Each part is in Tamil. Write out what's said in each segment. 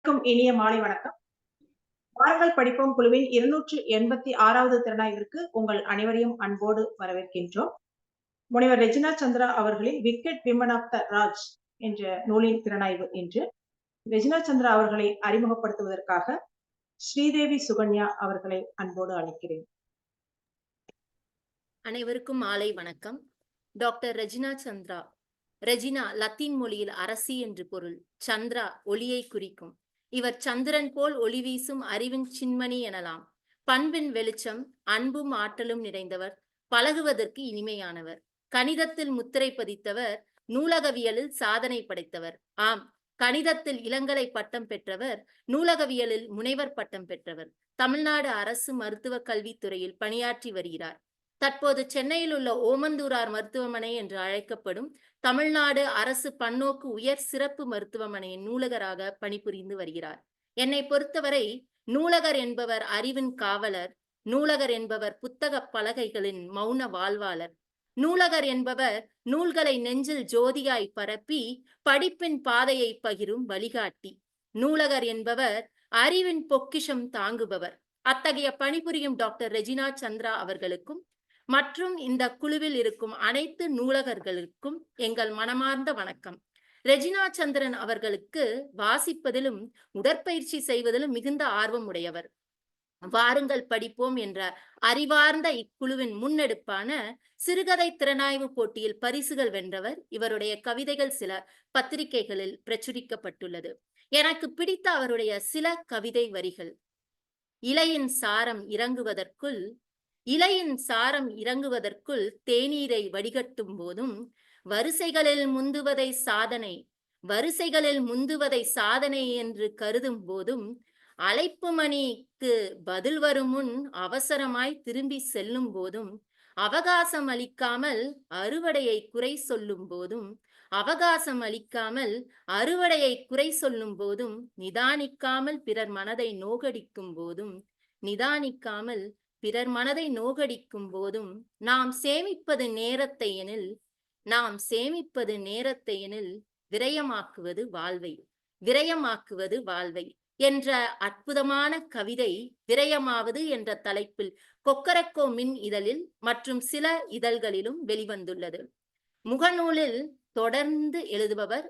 இனிய மாலை வணக்கம். வாருங்கள் படிப்போம் குழுவின் 286வது திறனாய்விற்கு உங்கள் அனைவரையும் அன்போடு வரவேற்கின்றோம். முனைவர் ரெஜினா சந்திரா அவர்களின் wicked women of the Raj என்ற நூலின் திறனாய்வு இன்று. ரெஜினா சந்திரா அவர்களை அறிமுகப்படுத்துவதற்காக ஸ்ரீதேவி சுகன்யா அவர்களை அன்போடு அழைக்கிறேன். அனைவருக்கும் மாலை வணக்கம். Doctor Regina Chandra. Regina Latin மொழியில் அரசி என்று பொருள். சந்திரா ஒளியை குறிக்கும். இவர் சந்திரன் போல் ஒளி வீசும் அறிவின் சின்மணி எனலாம். பண்பின் வெளிச்சம், அன்பும் ஆற்றலும் நிறைந்தவர். பழகுவதற்கு இனிமையானவர். கணிதத்தில் முத்திரை பதித்தவர். நூலகவியலில் சாதனை படைத்தவர். ஆம், கணிதத்தில் இளங்கலை பட்டம் பெற்றவர். நூலகவியலில் முனைவர் பட்டம் பெற்றவர். தமிழ்நாடு அரசு மருத்துவக் கல்வித்துறையில் பணியாற்றி வருகிறார். தற்போது சென்னையில் உள்ள ஓமந்தூரார் மருத்துவமனை என்று அழைக்கப்படும் தமிழ்நாடு அரசு பன்னோக்கு உயர் சிறப்பு மருத்துவமனையின் நூலகராக பணிபுரிந்து வருகிறார். என்னை பொறுத்தவரை நூலகர் என்பவர் அறிவின் காவலர். நூலகர் என்பவர் புத்தக பலகைகளின் மௌன வாழ்வாளர். நூலகர் என்பவர் நூல்களை நெஞ்சில் ஜோதியாய் பரப்பி படிப்பின் பாதையை பகிரும் வழிகாட்டி. நூலகர் என்பவர் அறிவின் பொக்கிஷம் தாங்குபவர். அத்தகைய பணிபுரியும் டாக்டர் ரெஜினா சந்திரா அவர்களுக்கும் மற்றும் இந்த குழுவில் இருக்கும் அனைத்து நூலகர்களுக்கும் எங்கள் மனமார்ந்த வணக்கம். ரெஜினா சந்திரன் அவர்களுக்கு வாசிப்பதிலும் உடற்பயிற்சி செய்வதிலும் மிகுந்த ஆர்வம் உடையவர். வாருங்கள் படிப்போம் என்ற அறிவார்ந்த இக்குழுவின் முன்னெடுப்பான சிறுகதை திறனாய்வு போட்டியில் பரிசுகள் வென்றவர். இவருடைய கவிதைகள் சில பத்திரிகைகளில் பிரச்சுரிக்கப்பட்டுள்ளது. எனக்கு பிடித்த அவருடைய சில கவிதை வரிகள். இலையின் சாரம் இறங்குவதற்குள் தேநீரை வடிகட்டும் போதும் வரிசைகளில் முந்துவதை சாதனை என்று கருதும் போதும் அழைப்பு மணிக்கு பதில் வரும் முன் அவசரமாய் திரும்பி செல்லும் போதும் அவகாசம் அளிக்காமல் அறுவடையை குறை சொல்லும் போதும் நிதானிக்காமல் பிறர் மனதை நோகடிக்கும் போதும் நாம் சேமிப்பது நேரத்தை எனில் விரயமாக்குவது வாழ்வை என்ற அற்புதமான கவிதை விரயமாவது என்ற தலைப்பில் கொக்கரக்கோ மின் இதழில் மற்றும் சில இதழ்களிலும் வெளிவந்துள்ளது. முகநூலில் தொடர்ந்து எழுதுபவர்.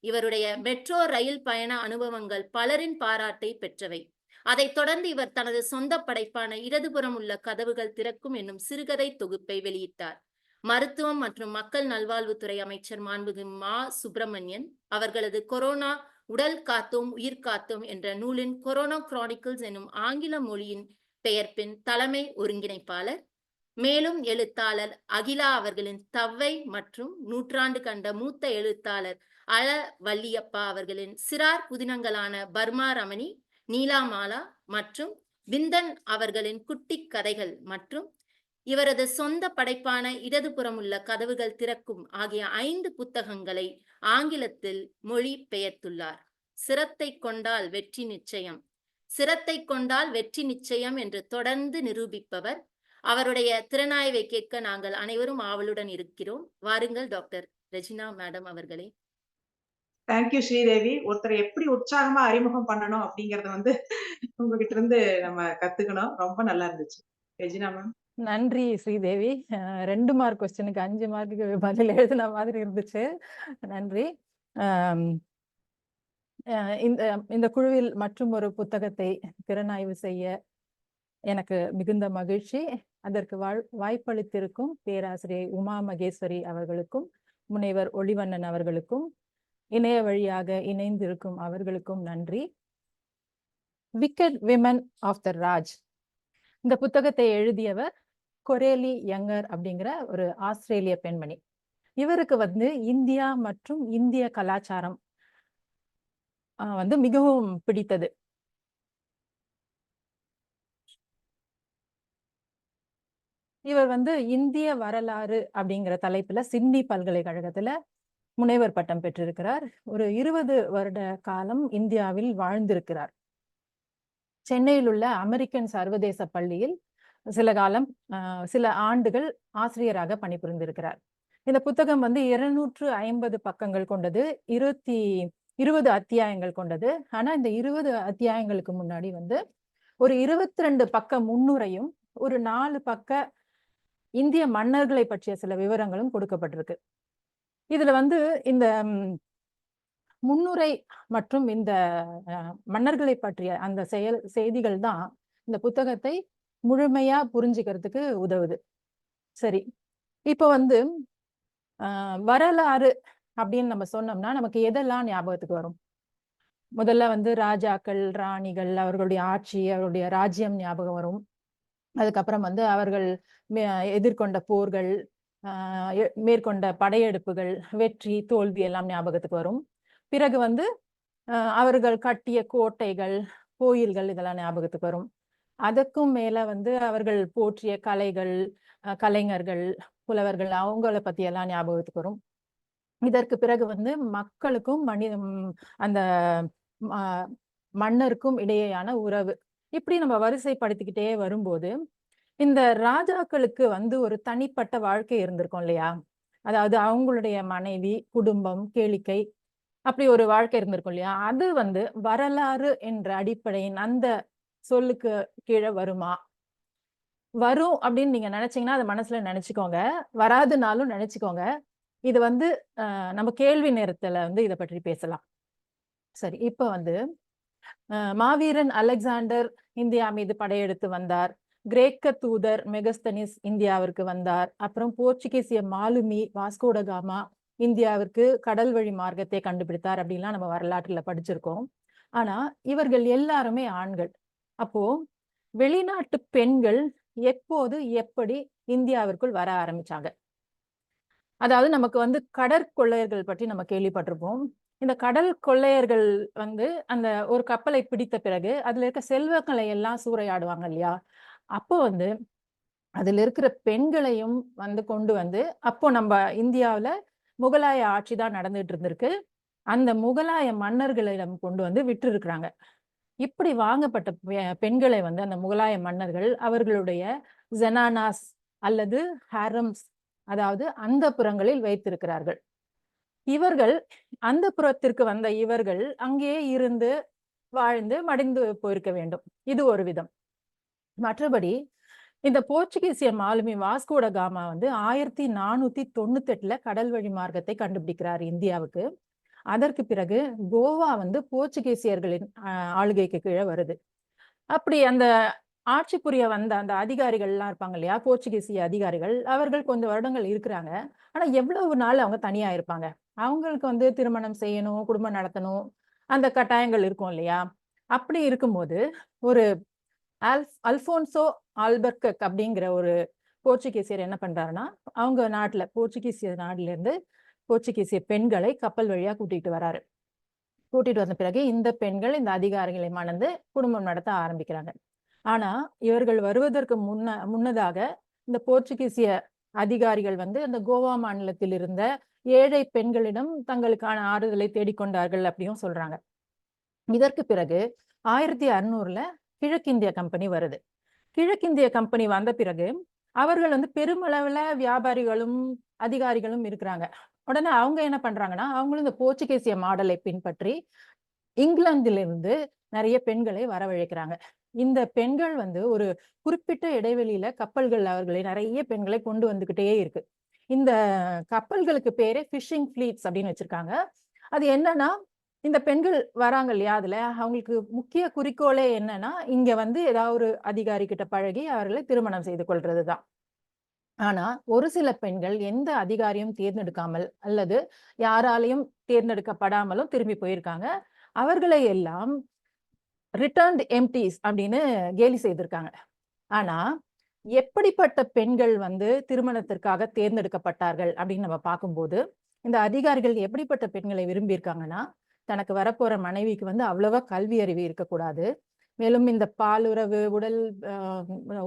இவருடைய மெட்ரோ ரயில் பயண அனுபவங்கள் பலரின் பாராட்டை பெற்றவை. அதைத் தொடர்ந்து இவர் தனது சொந்த படைப்பான இடதுபுறம் உள்ள கதவுகள் திறக்கும் என்னும் சிறுகதை தொகுப்பை வெளியிட்டார். மருத்துவம் மற்றும் மக்கள் நல்வாழ்வுத்துறை அமைச்சர் மாண்புமிகு மா. சுப்பிரமணியன் அவர்களது கொரோனா உடல் காத்தோம் உயிர் காத்தோம் என்ற நூலின் கொரோனா கிரானிக்கிள்ஸ் என்னும் ஆங்கில மொழியின் பெயர்ப்பின் தலைமை ஒருங்கிணைப்பாளர். மேலும் எழுத்தாளர் அகிலா அவர்களின் தவ்வை மற்றும் நூற்றாண்டு கண்ட மூத்த எழுத்தாளர் அழ வள்ளியப்பா அவர்களின் சிறார் புதினங்களான பர்மா ரமணி, நீலாமாலா மற்றும் விந்தன் அவர்களின் குட்டி கதைகள் மற்றும் இவரது சொந்த படைப்பான இடதுபுறம் உள்ள கதவுகள் திறக்கும் ஆகிய 5 புத்தகங்களை ஆங்கிலத்தில் மொழி பெயர்த்துள்ளார். சிரத்தை கொண்டால் வெற்றி நிச்சயம் என்று தொடர்ந்து நிரூபிப்பவர். அவருடைய திறனாய்வை கேட்க நாங்கள் அனைவரும் ஆவலுடன் இருக்கிறோம். வாருங்கள் டாக்டர் ரெஜினா மேடம் அவர்களே. தேங்க்யூ ஸ்ரீதேவி. ஒருத்தரை எப்படி உற்சாகமா அறிமுகம் பண்ணணும் அப்படிங்கறத உங்ககிட்ட இருந்து நம்ம கத்துக்கணும். ரொம்ப நல்லா இருந்துச்சு. Regina ma'am. நன்றி ஸ்ரீதேவி. 2 மார்க் கொஸ்டினுக்கு 5 மார்க்குக்கு பதில் எழுதின மாதிரி இருந்துச்சு. நன்றி. இந்த குழுவில் மற்றும் ஒரு புத்தகத்தை திறனாய்வு செய்ய எனக்கு மிகுந்த மகிழ்ச்சி. அதற்கு வாய்ப்பளித்திருக்கும் பேராசிரியை உமா மகேஸ்வரி அவர்களுக்கும் முனைவர் ஒளிவண்ணன் அவர்களுக்கும் இணைய வழியாக இணைந்திருக்கும் அவர்களுக்கும் நன்றி. Wicked women of the Raj இந்த புத்தகத்தை எழுதியவர் கொரேலி யங்கர் அப்படிங்கிற ஒரு ஆஸ்திரேலிய பெண்மணி. இவருக்கு இந்தியா மற்றும் இந்திய கலாச்சாரம் மிகவும் பிடித்தது. இவர் இந்திய வரலாறு அப்படிங்கிற தலைப்புல சிட்னி பல்கலைக்கழகத்துல முனைவர் பட்டம் பெற்றிருக்கிறார். ஒரு 20 வருட காலம் இந்தியாவில் வாழ்ந்திருக்கிறார். சென்னையில் உள்ள அமெரிக்கன் சர்வதேச பள்ளியில் சில ஆண்டுகள் ஆசிரியராக பணிபுரிந்திருக்கிறார். இந்த புத்தகம் 250 பக்கங்கள் கொண்டது. 20 அத்தியாயங்கள் கொண்டது. ஆனா இந்த 20 அத்தியாயங்களுக்கு முன்னாடி வந்து ஒரு 22 பக்க முன்னுரையும் ஒரு 4 பக்க இந்திய மன்னர்களை பற்றிய சில விவரங்களும் கொடுக்கப்பட்டிருக்கு. இதுல வந்து இந்த முன்னுரை மற்றும் இந்த மன்னர்களை பற்றிய அந்த செய்திகள் தான் இந்த புத்தகத்தை முழுமையா புரிஞ்சுக்கிறதுக்கு உதவுது. சரி, இப்போ வந்து வரலாறு அப்படின்னு நம்ம சொன்னோம்னா நமக்கு எதெல்லாம் ஞாபகத்துக்கு வரும்? முதல்ல வந்து ராஜாக்கள், ராணிகள், அவர்களுடைய ஆட்சி, அவருடைய ராஜ்யம் ஞாபகம் வரும். அதுக்கப்புறம் வந்து அவர்கள் எதிர்கொண்ட போர்கள், மேற்கொண்ட படையெடுப்புகள், வெற்றி, தோல்வி எல்லாம் ஞாபகத்துக்கு வரும். பிறகு வந்து அவர்கள் கட்டிய கோட்டைகள், கோயில்கள் இதெல்லாம் ஞாபகத்துக்கு வரும். அதற்கும் மேல வந்து அவர்கள் போற்றிய கலைகள், கலைஞர்கள், புலவர்கள் அவங்கள பத்தி எல்லாம் ஞாபகத்துக்கு வரும். இதற்கு பிறகு வந்து மக்களுக்கும் அந்த மன்னருக்கும் இடையேயான உறவு. இப்படி நம்ம வரிசைப்படுத்திக்கிட்டே வரும்போது இந்த ராஜாக்களுக்கு வந்து ஒரு தனிப்பட்ட வாழ்க்கை இருந்திருக்கும் இல்லையா? அதாவது அவங்களுடைய மனைவி, குடும்பம், கேளிக்கை அப்படி ஒரு வாழ்க்கை இருந்திருக்கும் இல்லையா? அது வந்து வரலாறு என்ற அடிப்படையின் அந்த சொல்லுக்கு கீழே வருமா? வரும் அப்படின்னு நீங்க நினைச்சீங்கன்னா அதை மனசுல நினைச்சுக்கோங்க. வராதுனாலும் நினைச்சுக்கோங்க. இது வந்து நம்ம கேள்வி நேரத்துல வந்து இதை பற்றி பேசலாம். சரி, இப்ப வந்து மாவீரன் அலெக்சாண்டர் இந்தியா மீது படையெடுத்து வந்தார். கிரேக்க தூதர் மெகஸ்தனிஸ் இந்தியாவிற்கு வந்தார். அப்புறம் போர்ச்சுகீசிய மாலுமி வாஸ்கோட காமா இந்தியாவிற்கு கடல் வழி மார்க்கத்தை கண்டுபிடித்தார் அப்படின்லாம் நம்ம வரலாற்றுல படிச்சிருக்கோம். ஆனா இவர்கள் எல்லாருமே ஆண்கள். அப்போ வெளிநாட்டு பெண்கள் எப்போது எப்படி இந்தியாவிற்குள் வர ஆரம்பிச்சாங்க? அதாவது நமக்கு வந்து கடற்கொள்ளையர்கள் பற்றி நம்ம கேள்விப்பட்டிருப்போம். இந்த கடல் கொள்ளையர்கள் வந்து அந்த ஒரு கப்பலை பிடித்த பிறகு அதுல இருக்க செல்வங்களை எல்லாம் சூறையாடுவாங்க இல்லையா? அப்போ வந்து அதுல இருக்கிற பெண்களையும் வந்து கொண்டு வந்து அப்போ நம்ம இந்தியாவுல முகலாய ஆட்சி தான் நடந்துட்டு இருந்திருக்கு. அந்த முகலாய மன்னர்களிடம் கொண்டு வந்து விட்டு இருக்கிறாங்க. இப்படி வாங்கப்பட்ட பெண்களை வந்து அந்த முகலாய மன்னர்கள் அவர்களுடைய ஜெனானாஸ் அல்லது ஹாரம்ஸ், அதாவது அந்தப்புரங்களில் வைத்திருக்கிறார்கள். இவர்கள் அந்தப்புரத்திற்கு வந்த இவர்கள் அங்கேயே இருந்து வாழ்ந்து மடிந்து போயிருக்க வேண்டும். இது ஒரு விதம். மற்றபடி இந்த போர்ச்சுகீசிய மாலுமி வாஸ்கோட காமா வந்து 1498 கடல் வழி மார்க்கத்தை கண்டுபிடிக்கிறார் இந்தியாவுக்கு. அதற்கு பிறகு கோவா வந்து போர்ச்சுகீசியர்களின் ஆளுகைக்கு கீழே வருது. அப்படி அந்த ஆட்சி புரிய வந்த அந்த அதிகாரிகள் எல்லாம் இருப்பாங்க இல்லையா, போர்ச்சுகீசிய அதிகாரிகள், அவர்கள் கொஞ்சம் வருடங்கள் இருக்கிறாங்க. ஆனா எவ்வளவு நாள் அவங்க தனியா இருப்பாங்க? அவங்களுக்கு வந்து திருமணம் செய்யணும், குடும்பம் நடத்தணும், அந்த கட்டாயங்கள் இருக்கும் இல்லையா? அப்படி இருக்கும்போது ஒரு அல்போன்சோ ஆல்பர்கக் அப்படிங்கிற ஒரு போர்ச்சுகீசியர் என்ன பண்றாருன்னா, அவங்க நாட்டுல போர்ச்சுகீசிய நாடுல இருந்து போர்ச்சுகீசிய பெண்களை கப்பல் வழியா கூட்டிட்டு வராரு. கூட்டிட்டு வந்த பிறகு இந்த பெண்கள் இந்த அதிகாரிகளை மணந்து குடும்பம் நடத்த ஆரம்பிக்கிறாங்க. ஆனா இவர்கள் வருவதற்கு முன்னதாக இந்த போர்ச்சுகீசிய அதிகாரிகள் வந்து அந்த கோவா மாநிலத்தில் இருந்த ஏழை பெண்களிடம் தங்களுக்கான ஆறுதலை தேடிக்கொண்டார்கள் அப்படியும் சொல்றாங்க. இதற்கு பிறகு 1600ல கிழக்கிந்திய கம்பெனி வருது. கிழக்கிந்திய கம்பெனி வந்த பிறகு அவர்கள் வந்து பெருமளவுல வியாபாரிகளும் அதிகாரிகளும் இருக்கிறாங்க. உடனே அவங்க என்ன பண்றாங்கன்னா, அவங்களும் இந்த போர்ச்சுகீசிய மாடலை பின்பற்றி இங்கிலாந்திலிருந்து நிறைய பெண்களை வரவழைக்கிறாங்க. இந்த பெண்கள் வந்து ஒரு குறிப்பிட்ட இடைவெளியில கப்பல்கள் அவர்களை நிறைய பெண்களை கொண்டு வந்துகிட்டே இருக்கு. இந்த கப்பல்களுக்கு பேரே ஃபிஷிங் ஃபிளீட்ஸ் அப்படின்னு வச்சிருக்காங்க. அது என்னன்னா, இந்த பெண்கள் வராங்க இல்லையா, அதுல அவங்களுக்கு முக்கிய குறிக்கோளே என்னன்னா, இங்க வந்து ஏதாவது ஒரு அதிகாரி கிட்ட பழகி அவர்களை திருமணம் செய்து கொள்றதுதான். ஆனா ஒரு சில பெண்கள் எந்த அதிகாரியும் தேர்ந்தெடுக்காமல் அல்லது யாராலையும் தேர்ந்தெடுக்கப்படாமலும் திரும்பி போயிருக்காங்க. அவர்களை எல்லாம் ரிட்டர்ன்ட் எம்ப்டீஸ் அப்படின்னு கேலி செய்திருக்காங்க. ஆனா எப்படிப்பட்ட பெண்கள் வந்து திருமணத்திற்காக தேர்ந்தெடுக்கப்பட்டார்கள் அப்படின்னு நம்ம பார்க்கும்போது, இந்த அதிகாரிகள் எப்படிப்பட்ட பெண்களை விரும்பியிருக்காங்கன்னா, தனக்கு வரப்போற மனைவிக்கு வந்து அவ்வளவா கல்வி அறிவு இருக்கக்கூடாது. மேலும் இந்த பாலுறவு, உடல்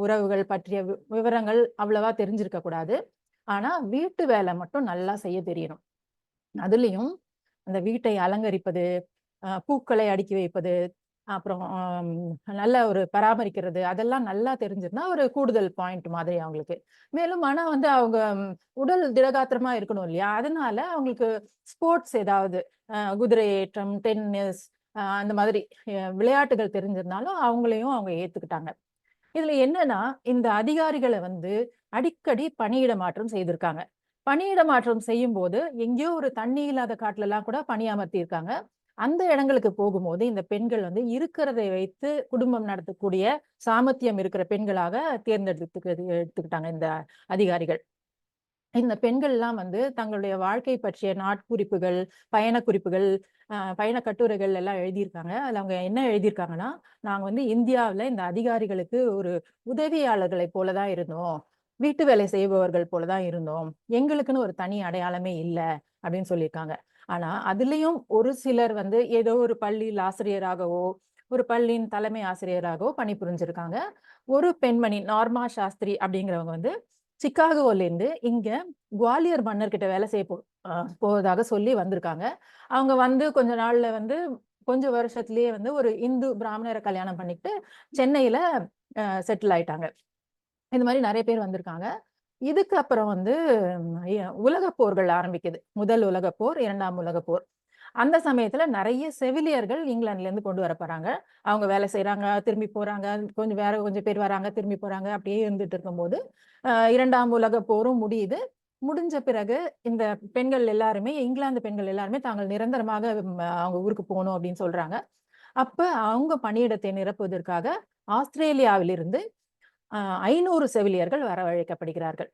உறவுகள் பற்றிய விவரங்கள் அவ்வளவா தெரிஞ்சிருக்க கூடாது. ஆனா வீட்டு வேலை மட்டும் நல்லா செய்ய தெரியணும். அதுலயும் அந்த வீட்டை அலங்கரிப்பது, பூக்களை அடுக்கி வைப்பது, அப்புறம் நல்ல ஒரு பராமரிக்கிறது அதெல்லாம் நல்லா தெரிஞ்சிருந்தா ஒரு கூடுதல் பாயிண்ட் மாதிரி அவங்களுக்கு. மேலும் ஆனா வந்து அவங்க உடல் திடகாத்திரமா இருக்கணும் இல்லையா? அதனால அவங்களுக்கு ஸ்போர்ட்ஸ் ஏதாவது குதிரை ஏற்றம், டென்னிஸ் அந்த மாதிரி விளையாட்டுகள் தெரிஞ்சிருந்தாலும் அவங்களையும் அவங்க ஏத்துக்கிட்டாங்க. இதுல என்னன்னா, இந்த அதிகாரிகள வந்து அடிக்கடி பணியிட மாற்றம் செய்திருக்காங்க. பணியிட மாற்றம் செய்யும்போது, எங்கேயோ ஒரு தண்ணி இல்லாத காட்டுலலாம் கூட பணியமர்த்தியிருக்காங்க. அந்த இடங்களுக்கு போகும்போது, இந்த பெண்கள் வந்து இருக்கிறதை வைத்து குடும்பம் நடத்தக்கூடிய சாமர்த்தியம் இருக்கிற பெண்களாக எடுத்துக்கிட்டாங்க இந்த அதிகாரிகள். இந்த பெண்கள்லாம் வந்து தங்களுடைய வாழ்க்கை பற்றிய நாட்குறிப்புகள், பயணக் குறிப்புகள், பயணக் கட்டுரைகள் எல்லாம் எழுதியிருக்காங்க. அதுல அவங்க என்ன எழுதியிருக்காங்கன்னா, "நாங்க வந்து இந்தியாவுல இந்த அதிகாரிகளுக்கு ஒரு உதவியாளர்களைப் போல தான் இருந்தோம். வீட்டு வேலை செய்பவர்கள் போல தான் இருந்தோம். எங்களுக்குன்னு ஒரு தனி அடையாளமே இல்ல." அப்படின்னு சொல்லியிருக்காங்க. ஆனா, அதுலயும் ஒரு சிலர் வந்து ஏதோ ஒரு பள்ளியில் ஆசிரியராகவோ, ஒரு பள்ளியின் தலைமை ஆசிரியராகவோ பணிபுரிஞ்சிருக்காங்க. ஒரு பெண்மணி நார்மா சாஸ்திரி அப்படிங்கிறவங்க வந்து சிக்காகோலேருந்து இங்க குவாலியர் மன்னர்கிட்ட வேலை செய்ய போவதாக சொல்லி வந்திருக்காங்க. அவங்க வந்து கொஞ்ச நாள்ல வந்து கொஞ்சம் வருஷத்திலேயே வந்து ஒரு இந்து பிராமணர கல்யாணம் பண்ணிக்கிட்டு சென்னையில செட்டில் ஆயிட்டாங்க. இந்த மாரி நெறைய பேர் வந்திருக்காங்க. இதுக்கு அப்புறம் வந்து உலகப் போர்கள் ஆரம்பிக்குது. முதல் உலகப் போர், 2ஆம் உலகப் போர். அந்த சமயத்துல நெறைய செவிலியர்கள் இங்கிலாந்துலேருந்து கொண்டு வரப்போறாங்க. அவங்க வேலை செய்றாங்க, திரும்பி போறாங்க. கொஞ்சம் பேர் வராங்க, திரும்பி போறாங்க. அப்படியே இருந்துட்டு இருக்கும்போது, 2ஆம் உலகப் போரும் முடியுது. முடிஞ்ச பிறகு இந்த பெண்கள் எல்லாருமே இங்கிலாந்து பெண்கள் எல்லாருமே தாங்கள் நிரந்தரமாக அவங்க ஊருக்கு போணும் அப்படின்னு சொல்றாங்க. அப்ப அவங்க பணியிடத்தை நிரப்புவதற்காக ஆஸ்திரேலியாவிலிருந்து 500 செவிலியர்கள் வரவழைக்கப்படுகிறார்கள்.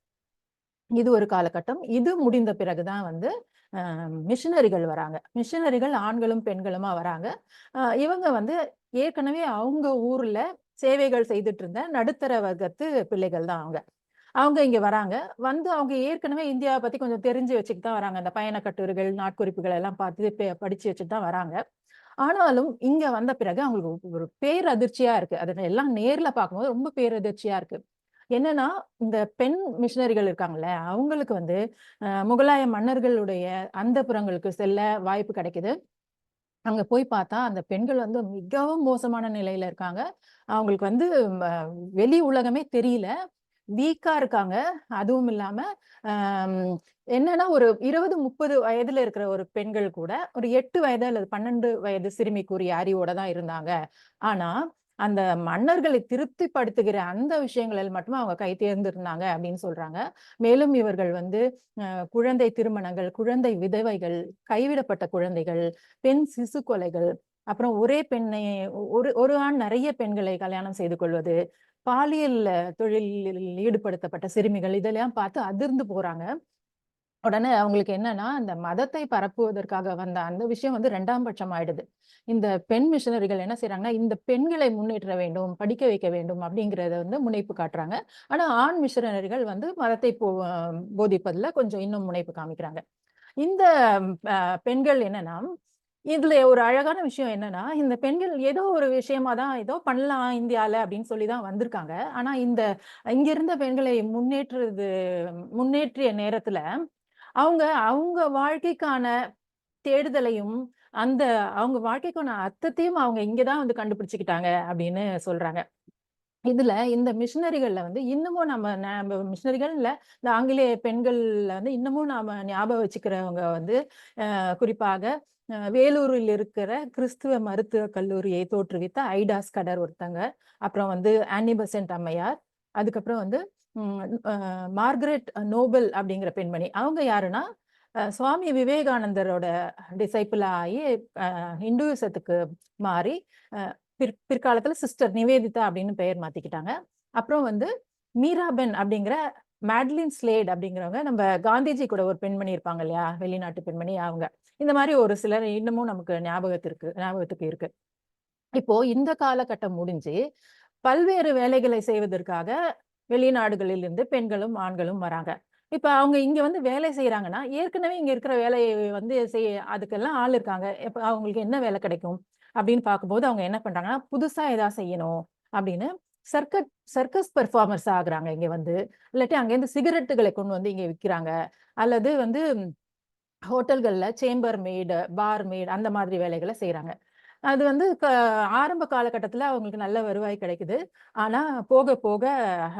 இது ஒரு காலகட்டம். இது முடிந்த பிறகு தான் வந்து மிஷனரிகள் வராங்க. மிஷனரிகள் ஆண்களும், பெண்களுமா வராங்க. இவங்க வந்து ஏற்கனவே அவங்க ஊர்ல சேவைகள் செய்துட்டு இருந்த நடுத்தர வர்க்கத்து பிள்ளைகள் தான் அவங்க. அவங்க இங்க வராங்க. வந்து அவங்க ஏற்கனவே இந்தியாவ பத்தி கொஞ்சம் தெரிஞ்சு வச்சுட்டு தான் வராங்க. அந்த பயணக் கட்டுரைகள், நாட்குறிப்புகள் எல்லாம் பார்த்து படிச்சு வச்சுட்டு தான் வராங்க. ஆனாலும் இங்க வந்த பிறகு அவங்களுக்கு ஒரு பேரதிர்ச்சியா இருக்கு. அத எல்லாம் நேர்ல பார்க்கும்போது ரொம்ப பேரதிர்ச்சியா இருக்கு. என்னன்னா, இந்த பெண் மிஷனரிகள் இருக்காங்கல்ல, அவங்களுக்கு வந்து முகலாய மன்னர்களுடைய அந்தப்புரங்களுக்கு செல்ல வாய்ப்பு கிடைக்குது. அங்க போய் பார்த்தா, அந்த பெண்கள் வந்து மிகவும் மோசமான நிலையில இருக்காங்க. அவங்களுக்கு வந்து ம வெளி உலகமே தெரியல. வீக்கா இருக்காங்க. அதுவும் இல்லாம, அம் என்னன்னா ஒரு 20, 30 வயதுல இருக்கிற ஒரு பெண்கள் கூட, ஒரு 8 வயது அல்லது 12 வயது சிறுமிக்குரிய அறிவோட தான் இருந்தாங்க. ஆனா, அந்த மன்னர்களை திருப்திப்படுத்துகிற அந்த விஷயங்களில் மட்டும் அவங்க கை தேர்ந்திருந்தாங்க அப்படின்னு சொல்றாங்க. மேலும் இவர்கள் வந்து குழந்தை திருமணங்கள், குழந்தை விதவைகள், கைவிடப்பட்ட குழந்தைகள், பெண் சிசு கொலைகள், அப்புறம் ஒரே பெண்ணை ஒரு ஒரு ஆண் நெறைய பெண்களை கல்யாணம் செய்து கொள்வது, பாலியல் தொழிலில் ஈடுபடுத்தப்பட்ட சிறுமிகள் இதெல்லாம் பார்த்து அதிர்ந்து போறாங்க. உடனே அவங்களுக்கு என்னன்னா, அந்த மதத்தை பரப்புவதற்காக வந்த அந்த விஷயம் வந்து 2ஆம் பட்சம் ஆயிடுது. இந்த பெண் மிஷனரிகள் என்ன செய்றாங்கன்னா, இந்த பெண்களை முன்னேற்ற வேண்டும், படிக்க வைக்க வேண்டும் அப்படிங்கிறத வந்து முனைப்பு காட்டுறாங்க. ஆனா, ஆண் மிஷனரிகள் வந்து மதத்தை போதிப்பதுல கொஞ்சம் இன்னும் முனைப்பு காமிக்கிறாங்க. இந்த பெண்கள் என்னன்னா, இதுல ஒரு அழகான விஷயம் என்னன்னா, இந்த பெண்கள் ஏதோ ஒரு விஷயமா தான் ஏதோ பண்ணலாம் இந்தியால அப்படின்னு சொல்லி தான் வந்திருக்காங்க. ஆனா, இங்க இருந்த பெண்களை முன்னேற்றிய நேரத்துல அவங்க, அவங்க வாழ்க்கைக்கான தேடுதலையும், அந்த அவங்க வாழ்க்கைக்கான அர்த்தத்தையும் அவங்க இங்க தான் வந்து கண்டுபிடிச்சுக்கிட்டாங்க அப்படின்னு சொல்றாங்க. இதுல இந்த மிஷனரிகள்ல வந்து இன்னமும் நம்ம மிஷனரிகள் இல்ல, இந்த ஆங்கிலேய பெண்கள்ல வந்து இன்னமும் நாம ஞாபகம் வச்சுக்கிறவங்க வந்து, குறிப்பாக வேலூரில் இருக்கிற கிறிஸ்துவ மருத்துவக் கல்லூரியை தோற்றுவித்த ஐடா ஸ்கடர் ஒருத்தங்க. அப்புறம் வந்து ஆனி பெசன்ட் அம்மையார். அதுக்கப்புறம் வந்து ம் அ மார்கரெட் நோபல் அப்படிங்கிற பெண்மணி. அவங்க யாருன்னா, சுவாமி விவேகானந்தரோட டிசைபிளா ஆயி ஹிந்துயிசத்துக்கு மாறி, அ பிற்காலத்துல சிஸ்டர் நிவேதிதா அப்படின்னு பெயர் மாத்திக்கிட்டாங்க. அப்புறம் வந்து மீராபென் அப்படிங்கிற மேட்லின் ஸ்லேட் அப்படிங்கிறவங்க நம்ம காந்திஜி கூட ஒரு பெண்மணி இருப்பாங்க இல்லையா? வெளிநாட்டு பெண்மணி அவங்க. இந்த மாரி ஒரு சிலர் இன்னமும் நமக்கு ஞாபகத்துக்கு இருக்கு. இப்போ இந்த காலகட்டம் முடிஞ்சு, பல்வேறு வேலைகளை செய்வதற்காக வெளிநாடுகளிலிருந்து பெண்களும், ஆண்களும் வராங்க. இப்ப அவங்க இங்க வந்து வேலை செய்றாங்கன்னா, ஏற்கனவே இங்க இருக்கிற வேலைய வந்து அதுக்கெல்லாம் ஆள் இருக்காங்க. இப்ப அவங்களுக்கு என்ன வேலை கிடைக்கும்? அப்படின்னு பார்க்கும்போது அவங்க என்ன பண்றாங்கன்னா, புதுசா ஏதாவது செய்யணும் அப்படின்னு சர்க்கஸ் பெர்ஃபார்மர்ஸ் ஆகுறாங்க இங்க வந்து. இல்லாட்டி அங்கேருந்து சிகரெட்டுகளை கொண்டு வந்து இங்க விக்கிறாங்க. அல்லது வந்து ஹோட்டல்கள்ல சேம்பர் மெய்டு, பார் மெய்டு அந்த மாதிரி வேலைகள செய்றாங்க. அது வந்து ஆரம்ப காலகட்டத்துல அவங்களுக்கு நல்ல வருவாய் கிடைக்குது. ஆனா போக போக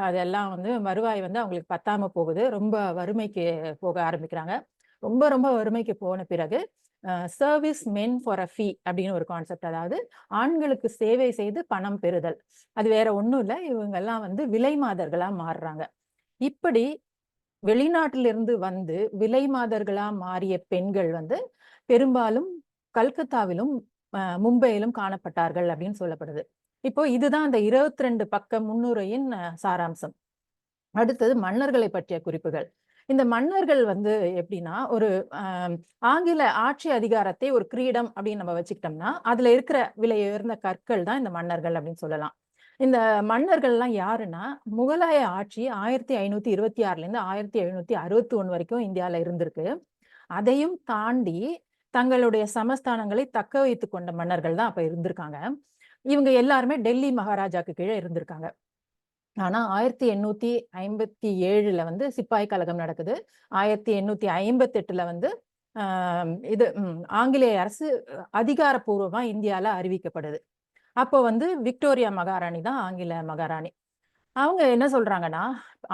அதெல்லாம் வந்து வருவாய் வந்து அவங்களுக்கு பத்தாம போகுது. ரொம்ப வறுமைக்கு போக ஆரம்பிக்கிறாங்க. ரொம்ப ரொம்ப வறுமைக்கு போன பிறகு சர்வீஸ் மென் ஃபார் அ ஃபீ அப்படின்னு ஒரு கான்செப்ட். அதாவது ஆண்களுக்கு சேவை செய்து பணம் பெறுதல். அது வேற ஒண்ணும் இல்ல. இவங்கெல்லாம் வந்து விலை மாதர்களா மாறுறாங்க. இப்படி வெளிநாட்டிலிருந்து வந்து விலை மாதர்களா மாறிய பெண்கள் வந்து பெரும்பாலும் கல்கத்தாவிலும் மும்பையிலும் காணப்பட்டார்கள் அப்படின்னு சொல்லப்படுது. இப்போ இதுதான் அந்த 22 பக்க முன்னுரையின் சாராம்சம். அடுத்தது மன்னர்களை பற்றிய குறிப்புகள். இந்த மன்னர்கள் வந்து எப்படின்னா ஒரு ஆங்கில ஆட்சி அதிகாரத்தை ஒரு கிரீடம் அப்படின்னு நம்ம வச்சுக்கிட்டோம்னா அதுல இருக்கிற விலை உயர்ந்த கற்கள் தான் இந்த மன்னர்கள் அப்படின்னு சொல்லலாம். இந்த மன்னர்கள்லாம் யாருன்னா முகலாய ஆட்சி 1526ல இருந்து 1761 வரைக்கும் இந்தியால இருந்திருக்கு. அதையும் தாண்டி தங்களுடைய சமஸ்தானங்களை தக்க வைத்துக் கொண்ட மன்னர்கள் தான் அப்ப இருந்திருக்காங்க. இவங்க எல்லாருமே டெல்லி மகாராஜாக்கு கீழே இருந்திருக்காங்க. ஆனா 1857ல வந்து சிப்பாய் கழகம் நடக்குது. 1858ல வந்து இது ஆங்கிலேய அரசு அதிகாரப்பூர்வமா இந்தியால அறிவிக்கப்படுது. அப்போ வந்து விக்டோரியா மகாராணி தான் ஆங்கில மகாராணி. அவங்க என்ன சொல்றாங்கன்னா,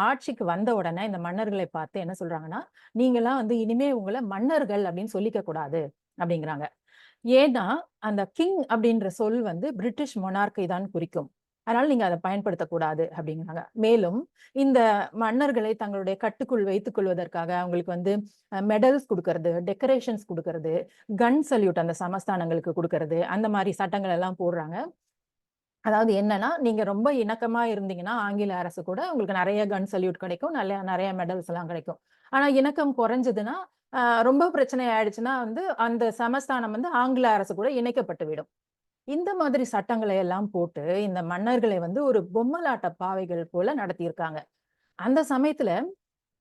ஆட்சிக்கு வந்த உடனே இந்த மன்னர்களை பார்த்து என்ன சொல்றாங்கன்னா, நீங்கலாம் வந்து இனிமே உங்கள மன்னர்கள் அப்படின்னு சொல்லிக்க கூடாது அப்படிங்கிறாங்க. ஏன்னா, அந்த கிங் அப்படின்ற சொல் வந்து பிரிட்டிஷ் மொனார்க்கை தான் குறிக்கும். அதனால நீங்க அத பயன்படுத்தக்கூடாது அப்படிங்கிறாங்க. மேலும் இந்த மன்னர்களை தங்களுடைய கட்டுக்குள் வைத்துக் கொள்வதற்காக அவங்களுக்கு வந்து மெடல்ஸ் குடுக்கறது, டெக்கரேஷன்ஸ் குடுக்கறது, கன் சல்யூட் அந்த சமஸ்தானங்களுக்கு குடுக்கறது, அந்த மாரி சட்டங்கள் எல்லாம் போடுறாங்க. அதாவது என்னன்னா, நீங்க ரொம்ப இணக்கமா இருந்தீங்கன்னா, ஆங்கில அரசு கூட உங்களுக்கு நெறைய கன் சல்யூட் கிடைக்கும். நெறைய மெடல்ஸ் எல்லாம் கிடைக்கும். ஆனா இணக்கம் குறைஞ்சதுன்னா, ரொம்ப பிரச்சனை ஆயிடுச்சுன்னா வந்து, அந்த சமஸ்தானம் வந்து ஆங்கில அரசு கூட இணைக்கப்பட்டு விடும். இந்த மாதிரி சட்டங்களை எல்லாம் போட்டு, இந்த மன்னர்களை வந்து ஒரு பொம்மலாட்ட பாவைகள் போல நடத்தியிருக்காங்க. அந்த சமயத்துல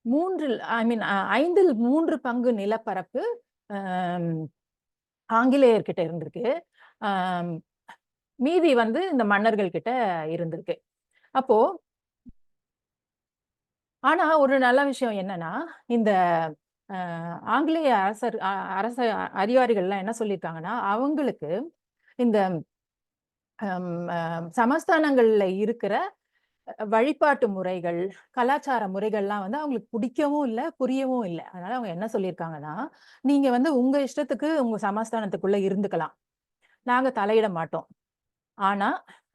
3 ஐ மீன் 5ல் 3 பங்கு நிலப்பரப்பு அம் ஆங்கிலேயர்கிட்ட இருந்திருக்கு. அம் மீதி வந்து இந்த மன்னர்கள் கிட்ட இருந்திருக்கு. அப்போ ஆனா ஒரு நல்ல விஷயம் என்னன்னா, இந்த அ ஆங்கிலேய அரச அதிகாரிகள்லாம் என்ன சொல்லியிருக்காங்கன்னா, அவங்களுக்கு இந்த அம் அ சமஸ்தானங்கள்ல இருக்கிற வழிபாட்டு முறைகள், கலாச்சார முறைகள்லாம் வந்து அவங்களுக்கு பிடிக்கவும் இல்ல, புரியவும் இல்ல. அதனால அவங்க என்ன சொல்லியிருக்காங்கன்னா, "நீங்க வந்து உங்க இஷ்டத்துக்கு உங்க சமஸ்தானத்துக்குள்ள இருந்துக்கலாம். நாங்க தலையிட மாட்டோம். ஆனா,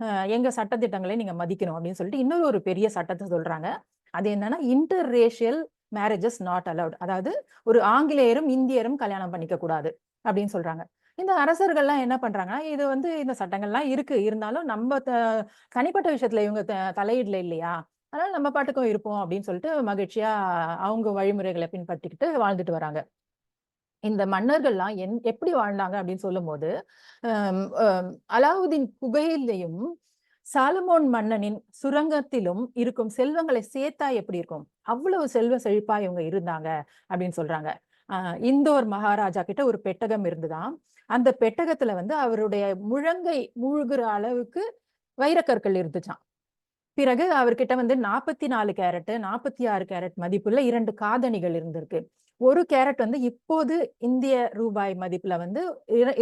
அ எங்க சட்டதிட்டங்களை நீங்க மதிக்கணும்." அப்படின்னு சொல்லிட்டு இன்னொரு ஒரு பெரிய சட்டத்த சொல்றாங்க. அது என்னன்னா, inter racial marriages not allowed. அதாவது ஒரு ஆங்கிலேயரும், இந்தியரும் கல்யாணம் பண்ணிக்க கூடாது அப்படின்னு சொல்றாங்க. இந்த அரசர்கள்லாம் என்ன பண்றாங்கன்னா, இது வந்து இந்த சட்டங்கள்லாம் இருக்கு. இருந்தாலும் நம்ம தனிப்பட்ட விஷயத்துல இவங்க தலையிடல இல்லையா? அதனால நம்ம பாட்டுக்கும் இருப்போம் அப்படின்னு சொல்லிட்டு மகிழ்ச்சியா அவங்க வழிமுறைகளை பின்பற்றிக்கிட்டு வாழ்ந்துட்டு வராங்க. இந்த மன்னர்கள்லாம் எப்படி வாழ்ந்தாங்க அப்படின்னு சொல்லும்போது, அம் அம் அலாவுதீன் குகையிலயும், சாலமோன் மன்னனின் சுரங்கத்திலும் இருக்கும் செல்வங்களை சேர்த்தா எப்படி இருக்கும்? அவ்வளவு செல்வ செழிப்பா இவங்க இருந்தாங்க அப்படின்னு சொல்றாங்க. அ இந்தோர் மகாராஜா கிட்ட ஒரு பெட்டகம் இருந்துதாம். அந்த பெட்டகத்துல வந்து அவருடைய முழங்கை மூழ்குற அளவுக்கு வைரக்கற்கள் இருந்துச்சாம். பிறகு அவர்கிட்ட வந்து 44 கேரட், 46 கேரட் மதிப்புள்ள 2 காதணிகள் இருந்திருக்கு. 1 கேரட் வந்து இப்போது இந்திய ரூபாய் மதிப்புல வந்து